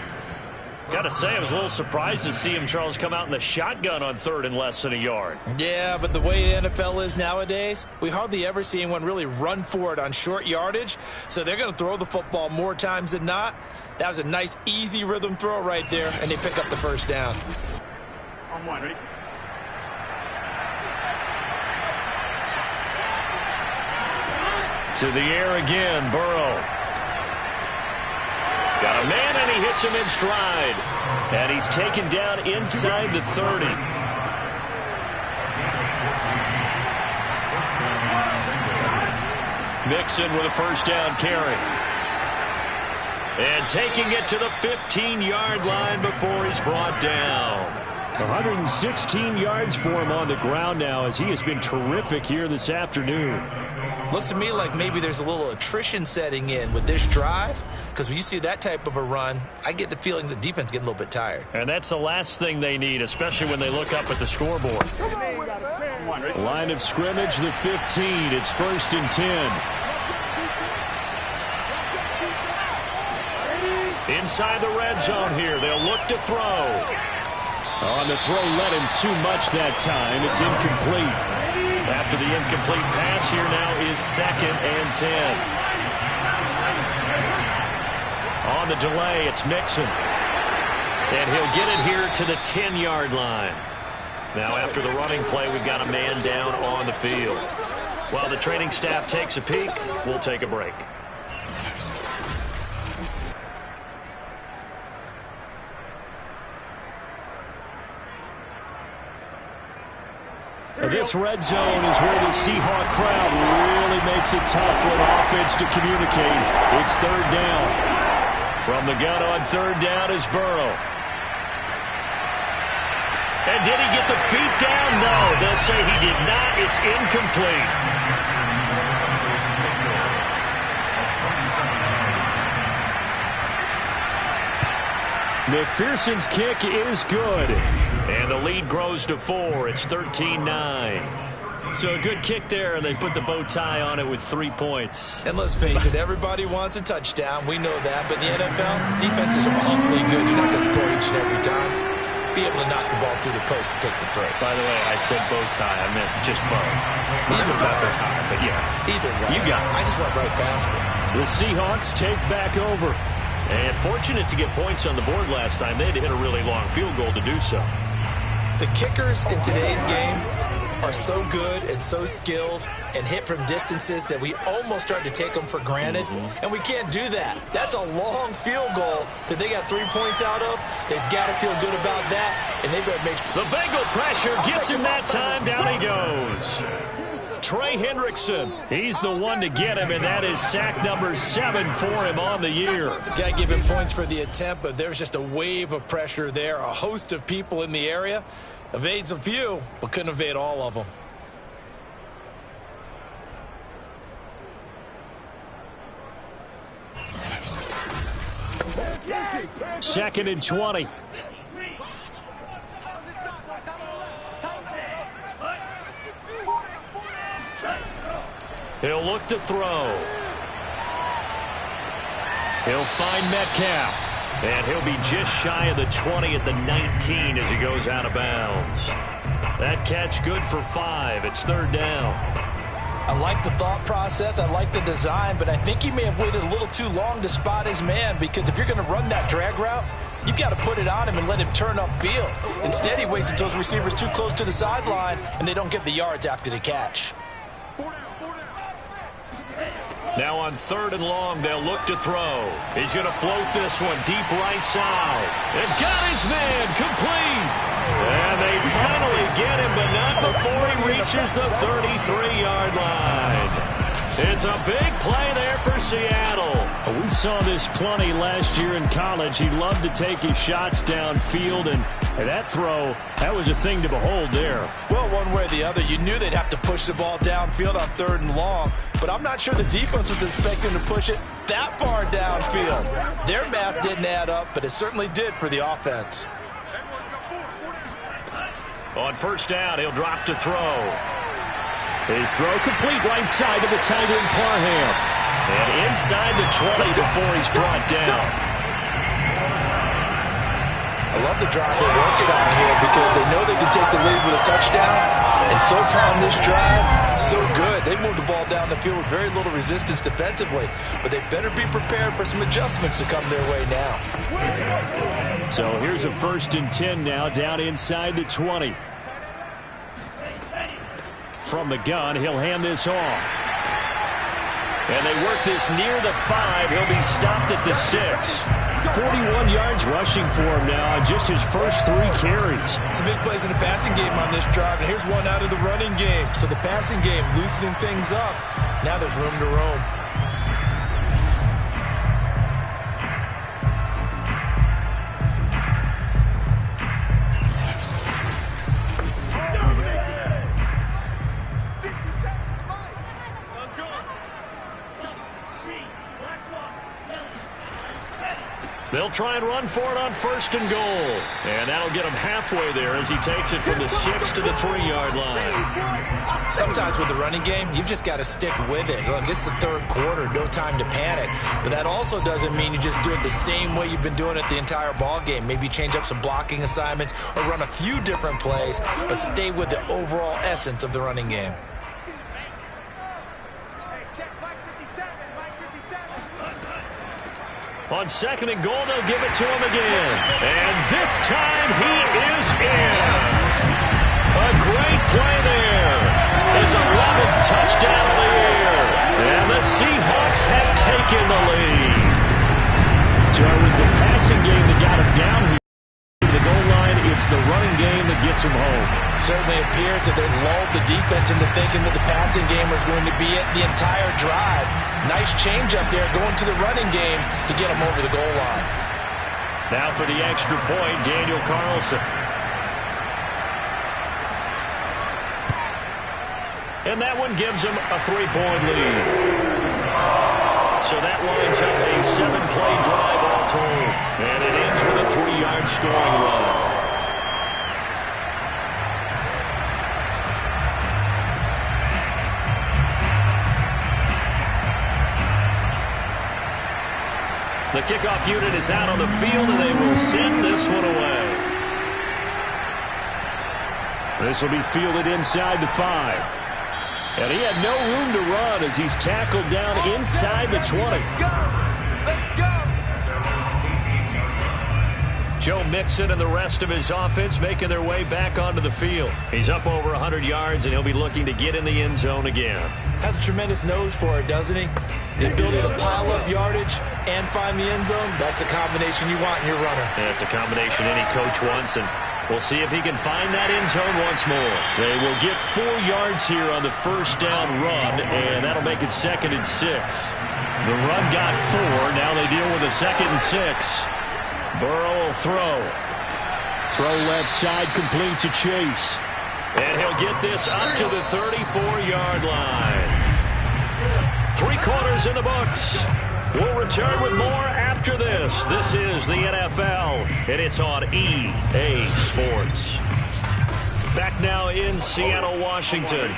Got to say, I was a little surprised to see him, Charles, come out in the shotgun on 3rd and less than a yard. Yeah, but the way the NFL is nowadays, we hardly ever see anyone really run for it on short yardage. So they're going to throw the football more times than not. That was a nice, easy rhythm throw right there, and they pick up the 1st down. On 1, ready? To the air again, Burrow. Got a man, and he hits him in stride. And he's taken down inside the 30. Mixon with a 1st down carry. And taking it to the 15-yard line before he's brought down. 116 yards for him on the ground now as he has been terrific here this afternoon. Looks to me like maybe there's a little attrition setting in with this drive, because when you see that type of a run, I get the feeling the defense getting a little bit tired. And that's the last thing they need, especially when they look up at the scoreboard. Line of scrimmage, the 15. It's 1st and 10. Inside the red zone here. They'll look to throw. On the throw, led him too much that time. It's incomplete. After the incomplete pass, here now is 2nd and 10. On the delay, it's Mixon. And he'll get it here to the 10-yard line. Now, after the running play, we've got a man down on the field. While the training staff takes a peek, we'll take a break. This red zone is where the Seahawk crowd really makes it tough for an offense to communicate. It's 3rd down. From the gun on 3rd down is Burrow. And did he get the feet down? No, they'll say he did not. It's incomplete. McPherson's kick is good. And the lead grows to 4. It's 13-9. So a good kick there, and they put the bow tie on it with 3 points. And let's face it, everybody wants a touchdown. We know that. But in the NFL, defenses are awfully good. You're not going to score each and every time. Be able to knock the ball through the post and take the throw. By the way, I said bow tie. I meant just bow. Either about the tie, but yeah. Either way. You got it. I just went right past it. The Seahawks take back over. And fortunate to get points on the board last time. They had to hit a really long field goal to do so. The kickers in today's game are so good and so skilled and hit from distances that we almost start to take them for granted. And we can't do that. That's a long field goal that they got 3 points out of. They've got to feel good about that, and they better make sure. The Bengal pressure gets him that time. Down he goes. Trey Hendrickson, he's the one to get him, and that is sack number 7 for him on the year. Got to give him points for the attempt, but there's just a wave of pressure there. A host of people in the area. Evades a few, but couldn't evade all of them. Second and 20. He'll look to throw. He'll find Metcalf. And he'll be just shy of the 20 at the 19 as he goes out of bounds. That catch good for 5. It's 3rd down. I like the thought process. I like the design, but I think he may have waited a little too long to spot his man, because if you're going to run that drag route, you've got to put it on him and let him turn upfield. Instead, he waits until his receiver's too close to the sideline, and they don't get the yards after the catch. Now on 3rd and long, they'll look to throw. He's going to float this one deep right side. And got his man complete. And they finally get him, but not before he reaches the 33-yard line. It's a big play there for Seattle. We saw this plenty last year in college. He loved to take his shots downfield, and that throw, that was a thing to behold there. Well, one way or the other, you knew they'd have to push the ball downfield on 3rd and long, but I'm not sure the defense was expecting to push it that far downfield. Their math didn't add up, but it certainly did for the offense. On 1st down, he'll drop to throw. His throw complete right side to the tight end Parham. And inside the 20 before he's brought down. I love the drive they're working on here, because they know they can take the lead with a touchdown. And so far on this drive, so good. They moved the ball down the field with very little resistance defensively. But they better be prepared for some adjustments to come their way now. So here's a 1st and 10 now, down inside the 20. From the gun, he'll hand this off. And they work this near the 5. He'll be stopped at the 6. 41 yards rushing for him now on just his first 3 carries. Some big plays in the passing game on this drive, and here's one out of the running game. So the passing game loosening things up. Now there's room to roam. They'll try and run for it on 1st and goal. And that'll get him halfway there as he takes it from the 6 to the 3-yard line. Sometimes with the running game, you've just got to stick with it. Look, it's the 3rd quarter, no time to panic. But that also doesn't mean you just do it the same way you've been doing it the entire ball game. Maybe change up some blocking assignments or run a few different plays, but stay with the overall essence of the running game. On 2nd and goal, they'll give it to him again. And this time he is in. A great play there. His 11th touchdown of the year. And the Seahawks have taken the lead. So it was the passing game that got him down here. The goal line, it's the running game that gets him home. Certainly appears that they lulled the defense into thinking that the passing game was going to be it the entire drive. Nice change up there going to the running game to get him over the goal line. Now for the extra point, Daniel Carlson. And that one gives him a 3-point lead. So that lines up a 7-play drive all told. And it ends with a 3-yard scoring run. The kickoff unit is out on the field, and they will send this one away. This will be fielded inside the 5. And he had no room to run as he's tackled down inside the 20. Let's go! Joe Mixon and the rest of his offense making their way back onto the field. He's up over 100 yards, and he'll be looking to get in the end zone again. Has a tremendous nose for it, doesn't he? The ability to pile up yardage and find the end zone, that's the combination you want in your runner. Yeah, it's a combination any coach wants, and we'll see if he can find that end zone once more. They will get 4 yards here on the 1st down run, and that'll make it 2nd and 6. The run got 4. Now they deal with a 2nd and 6. Burrow will throw. Throw left side, complete to Chase. And he'll get this up to the 34-yard line. 3 quarters in the books. We'll return with more after this. This is the NFL, and it's on EA Sports. Back now in Seattle, Washington.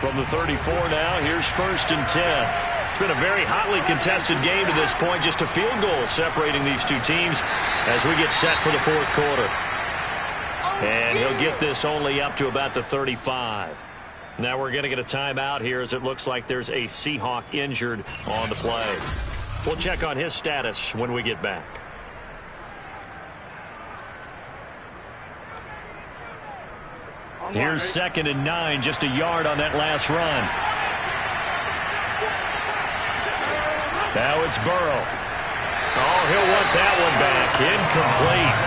From the 34 now, here's 1st and 10. It's been a very hotly contested game to this point. Just a field goal separating these two teams as we get set for the 4th quarter. And he'll get this only up to about the 35. Now we're going to get a timeout here as it looks like there's a Seahawk injured on the play. We'll check on his status when we get back. Here's 2nd and 9, just a yard on that last run. Now it's Burrow. Oh, he'll want that one back. Incomplete.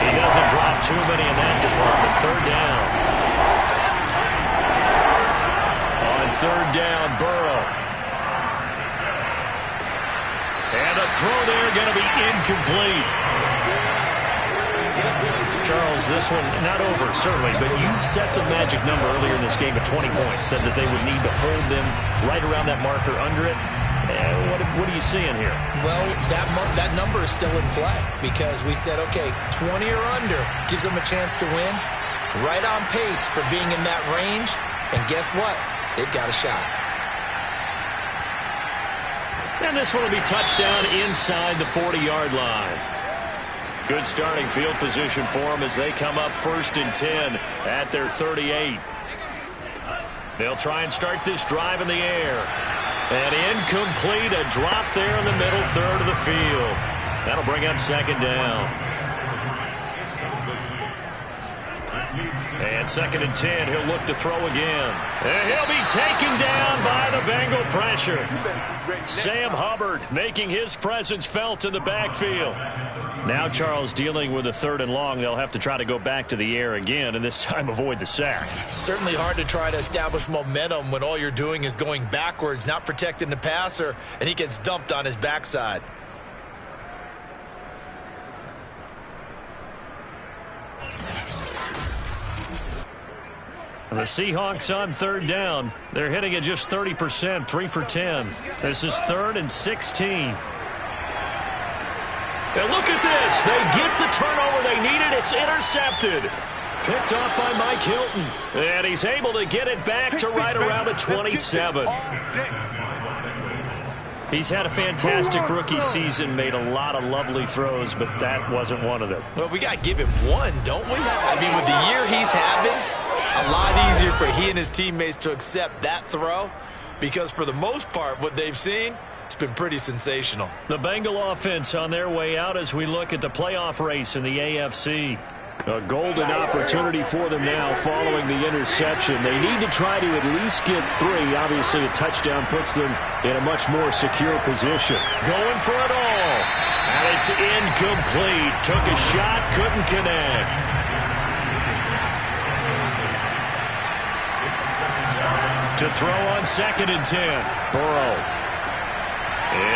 He doesn't drop too many in that department. 3rd down. On 3rd down, Burrow. And the throw there going to be incomplete. Charles, this one not over, certainly, but you set the magic number earlier in this game at 20 points, said that they would need to hold them right around that marker under it. What are you seeing here? Well, that number is still in play because we said, okay, 20 or under gives them a chance to win. Right on pace for being in that range. And guess what? They've got a shot. And this one will be touchdown inside the 40-yard line. Good starting field position for them as they come up 1st and 10 at their 38. They'll try and start this drive in the air. And incomplete, a drop there in the middle 3rd of the field. That'll bring up 2nd down. And 2nd and 10, he'll look to throw again. And he'll be taken down by the Bengal pressure. Sam Hubbard making his presence felt in the backfield. Now Charles dealing with a 3rd and long. They'll have to try to go back to the air again and this time avoid the sack. Certainly hard to try to establish momentum when all you're doing is going backwards, not protecting the passer, and he gets dumped on his backside. The Seahawks on 3rd down. They're hitting at just 30%, 3 for 10. This is 3rd and 16. And look at this. They get the turnover they needed. It's intercepted. Picked off by Mike Hilton. And he's able to get it back to right around the 27. He's had a fantastic rookie season, made a lot of lovely throws, but that wasn't one of them. Well, we got to give him one, don't we? I mean, with the year he's having, a lot easier for he and his teammates to accept that throw because for the most part, what they've seen, it's been pretty sensational. The Bengal offense on their way out as we look at the playoff race in the AFC. A golden opportunity for them now following the interception. They need to try to at least get 3. Obviously, a touchdown puts them in a much more secure position. Going for it all. And it's incomplete. Took a shot, couldn't connect. To throw on 2nd and 10. Burrow.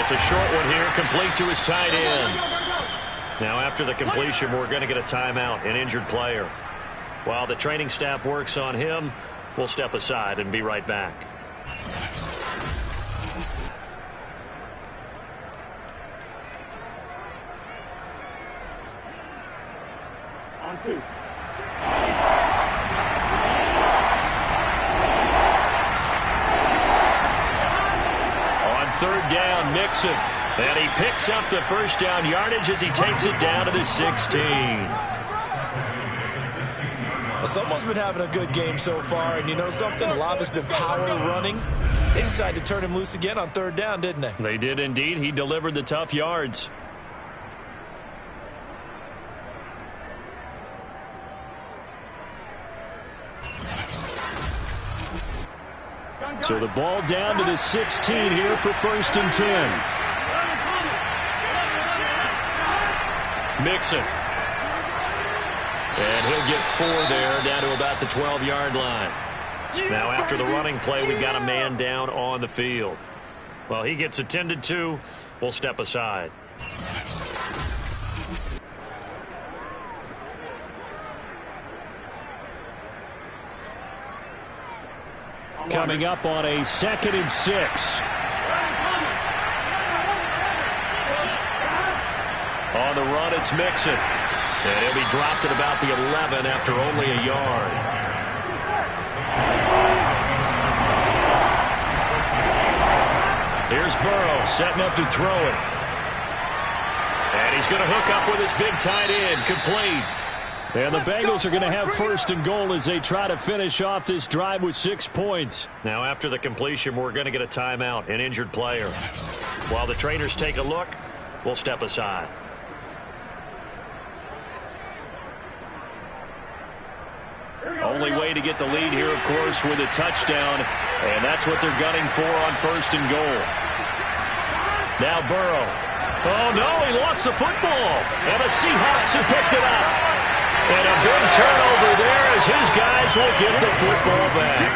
It's a short one here, complete to his tight end. Now, after the completion, we're going to get a timeout, an injured player. While the training staff works on him, we'll step aside and be right back. On 2. On 3rd down, Mixon. And he picks up the first down yardage as he takes it down to the 16. Well, someone's been having a good game so far, and you know something? A lot of it's been power running. They decided to turn him loose again on 3rd down, didn't they? They did indeed. He delivered the tough yards. So the ball down to the 16 here for 1st and 10. Mixon. And he'll get 4 there, down to about the 12-yard line. Now, after the running play, we've got a man down on the field. Well, he gets attended to. We'll step aside. Coming up on a 2nd and 6. On the run, it's Mixon. And he'll be dropped at about the 11 after only a yard. Here's Burrow setting up to throw it. And he's going to hook up with his big tight end, complete. And the Bengals are going to have 1st and goal as they try to finish off this drive with 6 points. Now, after the completion, we're going to get a timeout, an injured player. While the trainers take a look, we'll step aside. Only way to get the lead here, of course, with a touchdown. And that's what they're gunning for on 1st and goal. Now Burrow. Oh, no, he lost the football. And the Seahawks have picked it up. And a big turnover there as his guys will get the football back.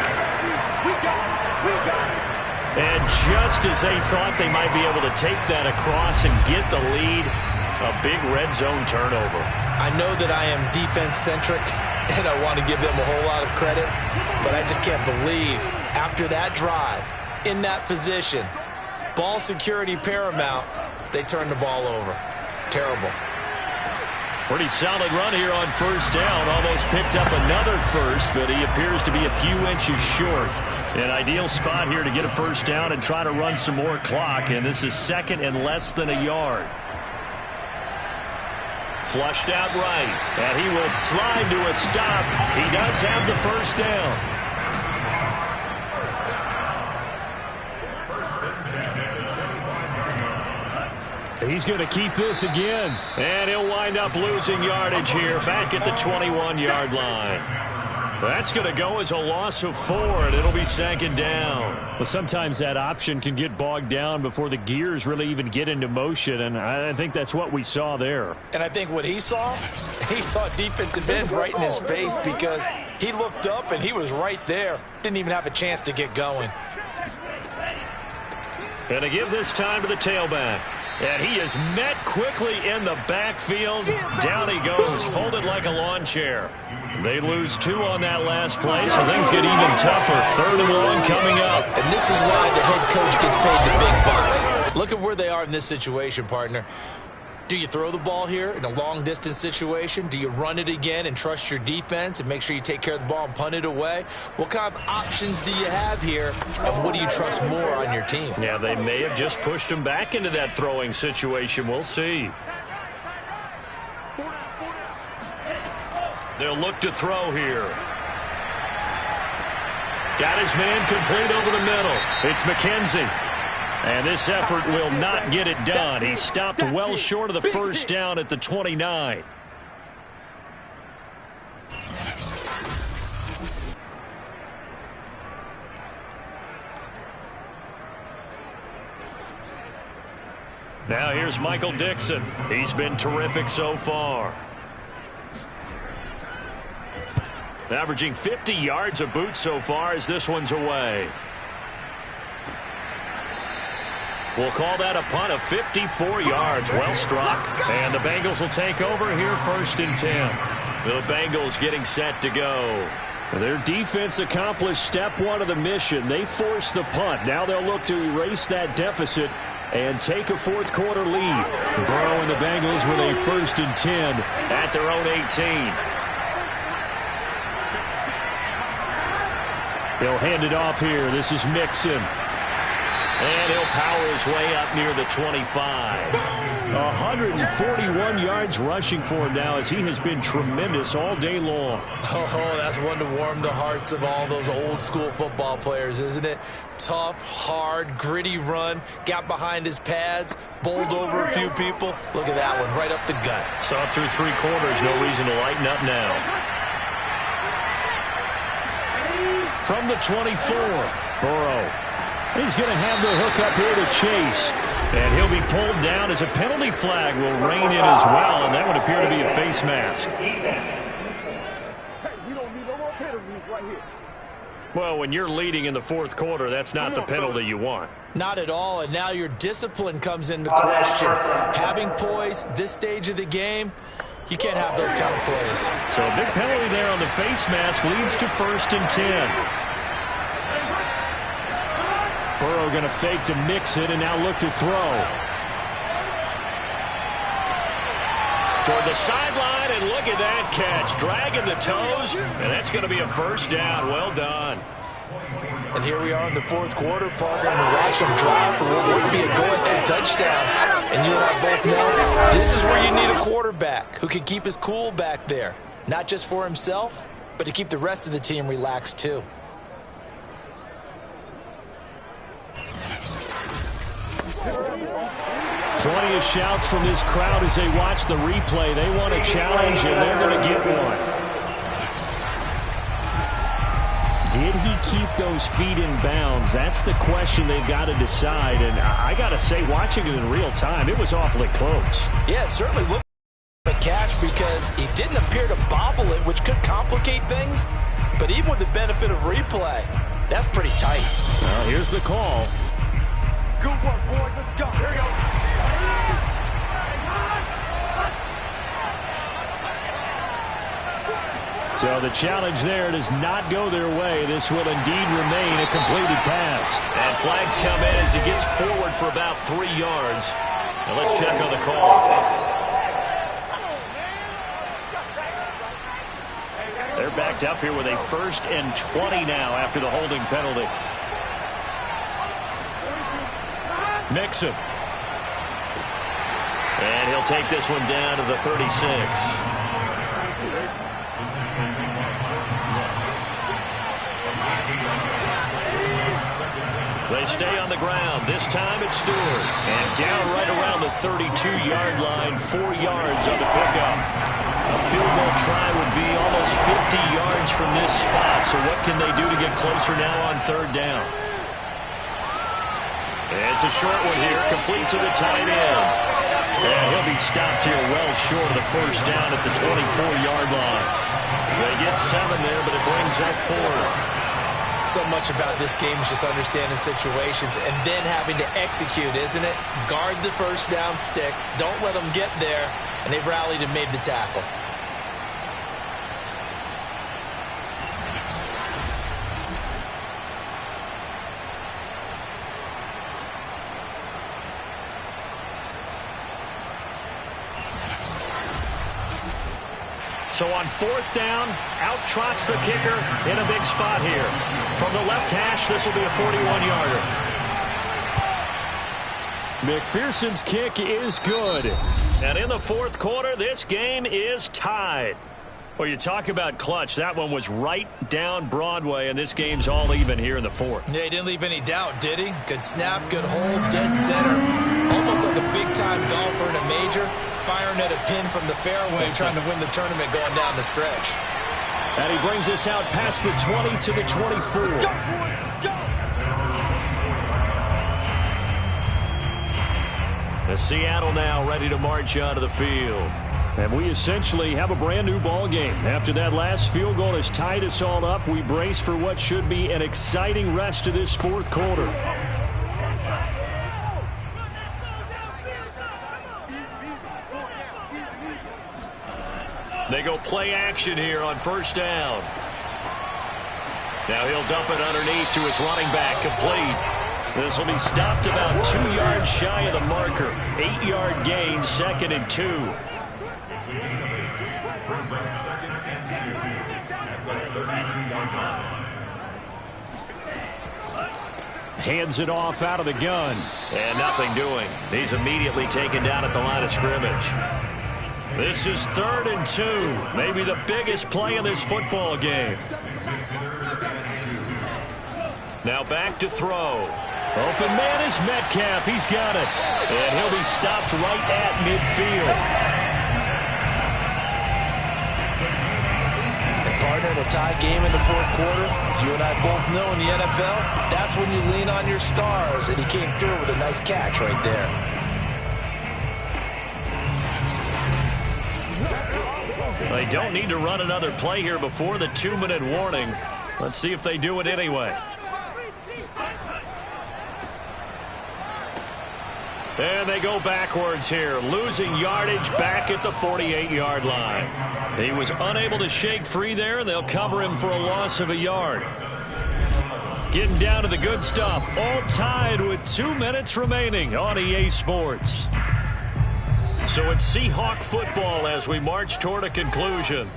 And just as they thought they might be able to take that across and get the lead, a big red zone turnover. I know that I am defense-centric, and I want to give them a whole lot of credit, but I just can't believe after that drive, in that position, ball security paramount, they turned the ball over. Terrible. Pretty solid run here on 1st down. Almost picked up another first, but he appears to be a few inches short. An ideal spot here to get a 1st down and try to run some more clock, and this is 2nd and less than a yard. Flushed out right, and he will slide to a stop. He does have the 1st down. He's going to keep this again, and he'll wind up losing yardage here back at the 21-yard line. That's going to go as a loss of 4, and it'll be 2nd down. Well, sometimes that option can get bogged down before the gears really even get into motion, and I think that's what we saw there. And I think what he saw defensive end right in his face because he looked up and he was right there. Didn't even have a chance to get going. And to give this time to the tailback. And he is met quickly in the backfield. Down he goes, folded like a lawn chair. They lose 2 on that last play, so things get even tougher. 3rd and long coming up. And this is why the head coach gets paid the big bucks. Look at where they are in this situation, partner. Do you throw the ball here in a long-distance situation? Do you run it again and trust your defense and make sure you take care of the ball and punt it away? What kind of options do you have here, and what do you trust more on your team? Yeah, they may have just pushed him back into that throwing situation. We'll see. They'll look to throw here. Got his man complete over the middle. It's McKenzie. And this effort will not get it done. He stopped well short of the first down at the 29. Now here's Michael Dixon. He's been terrific so far. Averaging 50 yards a boot so far as this one's away. We'll call that a punt of 54 yards. Well struck. And the Bengals will take over here 1st and 10. The Bengals getting set to go. Their defense accomplished step 1 of the mission. They forced the punt. Now they'll look to erase that deficit and take a 4th quarter lead. Burrow and the Bengals with a 1st and 10 at their own 18. They'll hand it off here. This is Mixon. And he'll power his way up near the 25. 141 yards rushing for him now as he has been tremendous all day long. Oh, that's one to warm the hearts of all those old-school football players, isn't it? Tough, hard, gritty run. Got behind his pads, bowled over a few people. Look at that one, right up the gut. Saw it through 3 quarters. No reason to lighten up now. From the 24, Burrow. He's going to have the hook up here to Chase. And he'll be pulled down as a penalty flag will rein in as well. And that would appear to be a face mask. Well, when you're leading in the 4th quarter, that's not the penalty you want. Not at all. And now your discipline comes into question. Having poise this stage of the game, you can't have those kind of plays. So a big penalty there on the face mask leads to 1st and 10. Burrow going to fake to mix it and now look to throw. Toward the sideline, and look at that catch. Dragging the toes, and that's going to be a 1st down. Well done. And here we are in the 4th quarter, partner, and watch them drive for what would be a go-ahead touchdown. And you and I both know this is where you need a quarterback who can keep his cool back there. Not just for himself, but to keep the rest of the team relaxed too. Plenty of shouts from this crowd as they watch the replay. They want a challenge, and they're going to get one. Did he keep those feet in bounds? That's the question they've got to decide. And I got to say, watching it in real time, it was awfully close. Yeah, it certainly looked like a catch because he didn't appear to bobble it, which could complicate things. But even with the benefit of replay, that's pretty tight. Well, here's the call. Good work, boys. Let's go. Here we go. So the challenge there does not go their way. This will indeed remain a completed pass. And flags come in as he gets forward for about 3 yards. Now let's check on the call. They're backed up here with a 1st and 20 now after the holding penalty. Mixon. And he'll take this one down to the 36. They stay on the ground. This time it's Stewart. And down right around the 32-yard line, 4 yards on the pickup. A field goal try would be almost 50 yards from this spot. So what can they do to get closer now on 3rd down? It's a short one here, complete to the tight end. And he'll be stopped here well short of the 1st down at the 24-yard line. They get 7 there, but it brings up 4th. So much about this game is just understanding situations and then having to execute, isn't it? Guard the 1st down sticks. Don't let them get there. And they've rallied and made the tackle. So on 4th down, out trots the kicker in a big spot here. From the left hash, this will be a 41-yarder. McPherson's kick is good. And in the 4th quarter, this game is tied. Well, you talk about clutch. That one was right down Broadway, and this game's all even here in the 4th. Yeah, he didn't leave any doubt, did he? Good snap, good hold, dead center. Almost like a big-time golfer in a major, firing at a pin from the fairway, trying to win the tournament going down the stretch. And he brings us out past the 20 to the 24. Let's go, boys. Let's go. The Seattle now ready to march onto the field. And we essentially have a brand new ball game. After that last field goal has tied us all up, we brace for what should be an exciting rest of this 4th quarter. They go play action here on 1st down. Now he'll dump it underneath to his running back, complete. This will be stopped about 2 yards shy of the marker. 8-yard gain, 2nd and 2. Hands it off out of the gun. And nothing doing. He's immediately taken down at the line of scrimmage. This is 3rd and 2. Maybe the biggest play in this football game. Now back to throw. Open man is Metcalf. He's got it. And he'll be stopped right at midfield. Partner, in a tie game in the 4th quarter, you and I both know in the NFL, that's when you lean on your stars, and he came through with a nice catch right there. They don't need to run another play here before the 2-minute warning. Let's see if they do it anyway. And they go backwards here, losing yardage back at the 48-yard line. He was unable to shake free there, and they'll cover him for a loss of a yard. Getting down to the good stuff, all tied with 2 minutes remaining on EA Sports. So it's Seahawk football as we march toward a conclusion.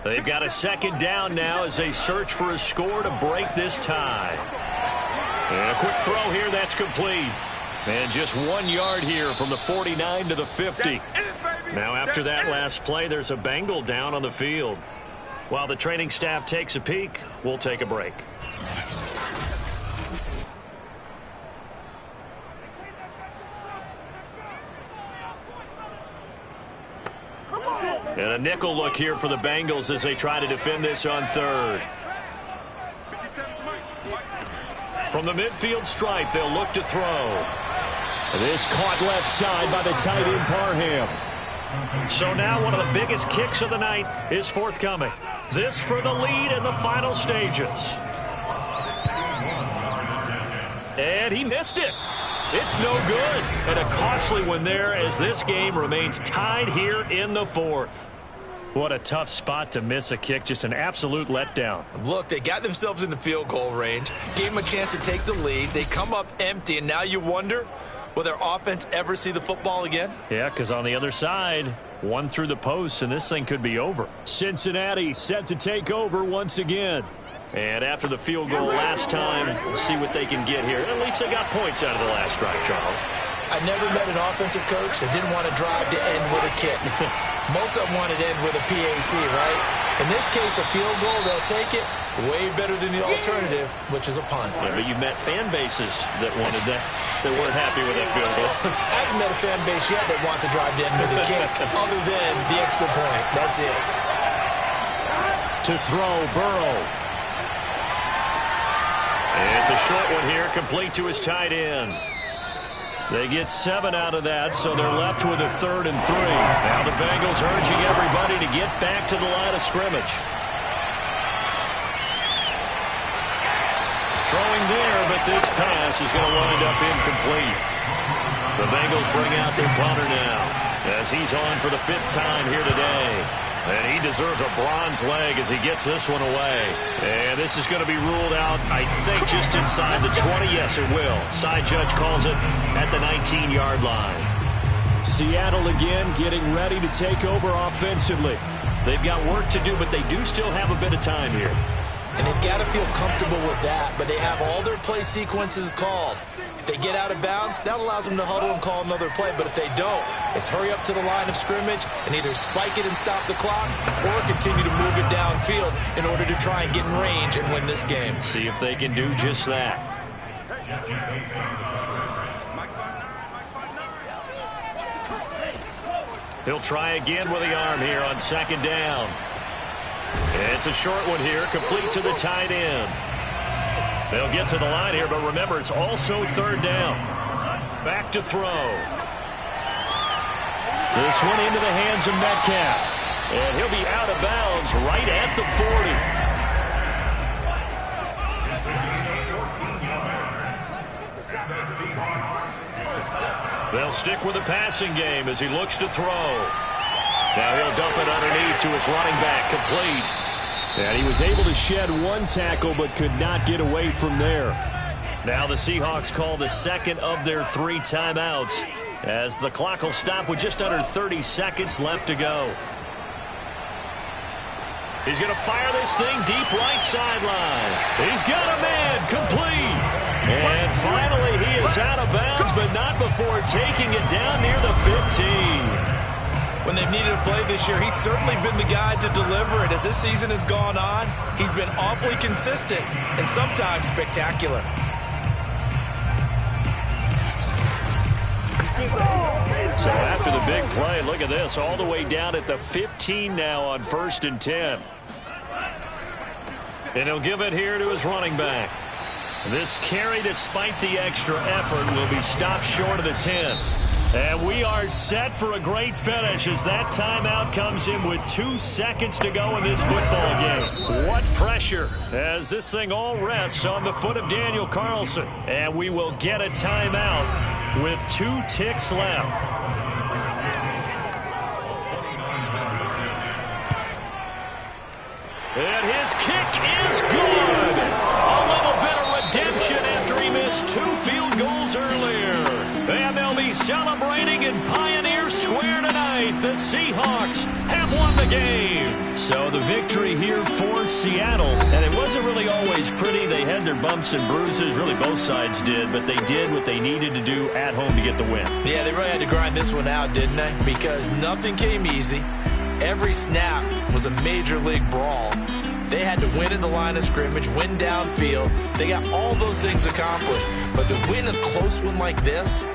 They've got a 2nd down now as they search for a score to break this tie. And a quick throw here, that's complete. And just 1 yard here from the 49 to the 50. Now after that last play, there's a Bengal down on the field. While the training staff takes a peek, we'll take a break. And a nickel look here for the Bengals as they try to defend this on 3rd. From the midfield stripe, they'll look to throw. This caught left side by the tight end Parham. So now one of the biggest kicks of the night is forthcoming. This for the lead in the final stages. And he missed it. It's no good. And a costly one there as this game remains tied here in the 4th. What a tough spot to miss a kick. Just an absolute letdown. Look, they got themselves in the field goal range, gave them a chance to take the lead. They come up empty, and now you wonder, will their offense ever see the football again? Yeah, because on the other side, one through the post, and this thing could be over. Cincinnati set to take over once again. And after the field goal last time, we'll see what they can get here. At least they got points out of the last drive, Charles. I never met an offensive coach that didn't want to drive to end with a kick. Most of them wanted to end with a PAT, right? In this case, a field goal, they'll take it. Way better than the alternative, which is a punt. Yeah, but you've met fan bases that wanted that, that weren't happy with that field goal. I haven't met a fan base yet that wants to drive to end with a kick, other than the extra point. That's it. To throw, Burrow. And it's a short one here, complete to his tight end. They get 7 out of that, so they're left with a 3rd and 3. Now the Bengals urging everybody to get back to the line of scrimmage. Throwing there, but this pass is going to wind up incomplete. The Bengals bring out their punter now, as he's on for the 5th time here today. And he deserves a bronze leg as he gets this one away. And this is going to be ruled out, I think, just inside the 20. Yes, it will. Side judge calls it at the 19-yard line. Seattle again getting ready to take over offensively. They've got work to do, but they do still have a bit of time here. And they've got to feel comfortable with that, but they have all their play sequences called. If they get out of bounds, that allows them to huddle and call another play. But if they don't, it's hurry up to the line of scrimmage and either spike it and stop the clock or continue to move it downfield in order to try and get in range and win this game. See if they can do just that. He'll try again with the arm here on second down. It's a short one here, complete to the tight end. They'll get to the line here, but remember, it's also third down. Back to throw. This one into the hands of Metcalf. And he'll be out of bounds right at the 40. They'll stick with the passing game as he looks to throw. Now he'll dump it underneath to his running back, complete. And he was able to shed one tackle but could not get away from there. Now the Seahawks call the second of their 3 timeouts as the clock will stop with just under 30 seconds left to go. He's going to fire this thing deep right sideline. He's got a man, complete. And finally he is out of bounds, but not before taking it down near the 15. When they've needed a play this year, he's certainly been the guy to deliver it. As this season has gone on, he's been awfully consistent and sometimes spectacular. So after the big play, look at this, all the way down at the 15 now on 1st and 10. And he'll give it here to his running back. This carry, despite the extra effort, will be stopped short of the 10. And we are set for a great finish as that timeout comes in with 2 seconds to go in this football game. What pressure as this thing all rests on the foot of Daniel Carlson. And we will get a timeout with 2 ticks left. And his kick is good. A little bit of redemption after he missed 2 field goals earlier. And they'll be celebrating in Pioneer Square tonight. The Seahawks have won the game. So the victory here for Seattle. And it wasn't really always pretty. They had their bumps and bruises. Really, both sides did. But they did what they needed to do at home to get the win. Yeah, they really had to grind this one out, didn't they? Because nothing came easy. Every snap was a major league brawl. They had to win in the line of scrimmage, win downfield. They got all those things accomplished. But to win a close one like this,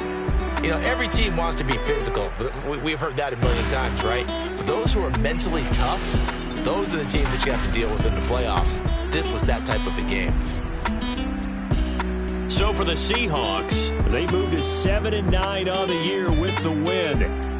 you know, every team wants to be physical. We've heard that a million times, right? But those who are mentally tough, those are the teams that you have to deal with in the playoffs. This was that type of a game. So for the Seahawks, they moved to 7-9 on the year with the win.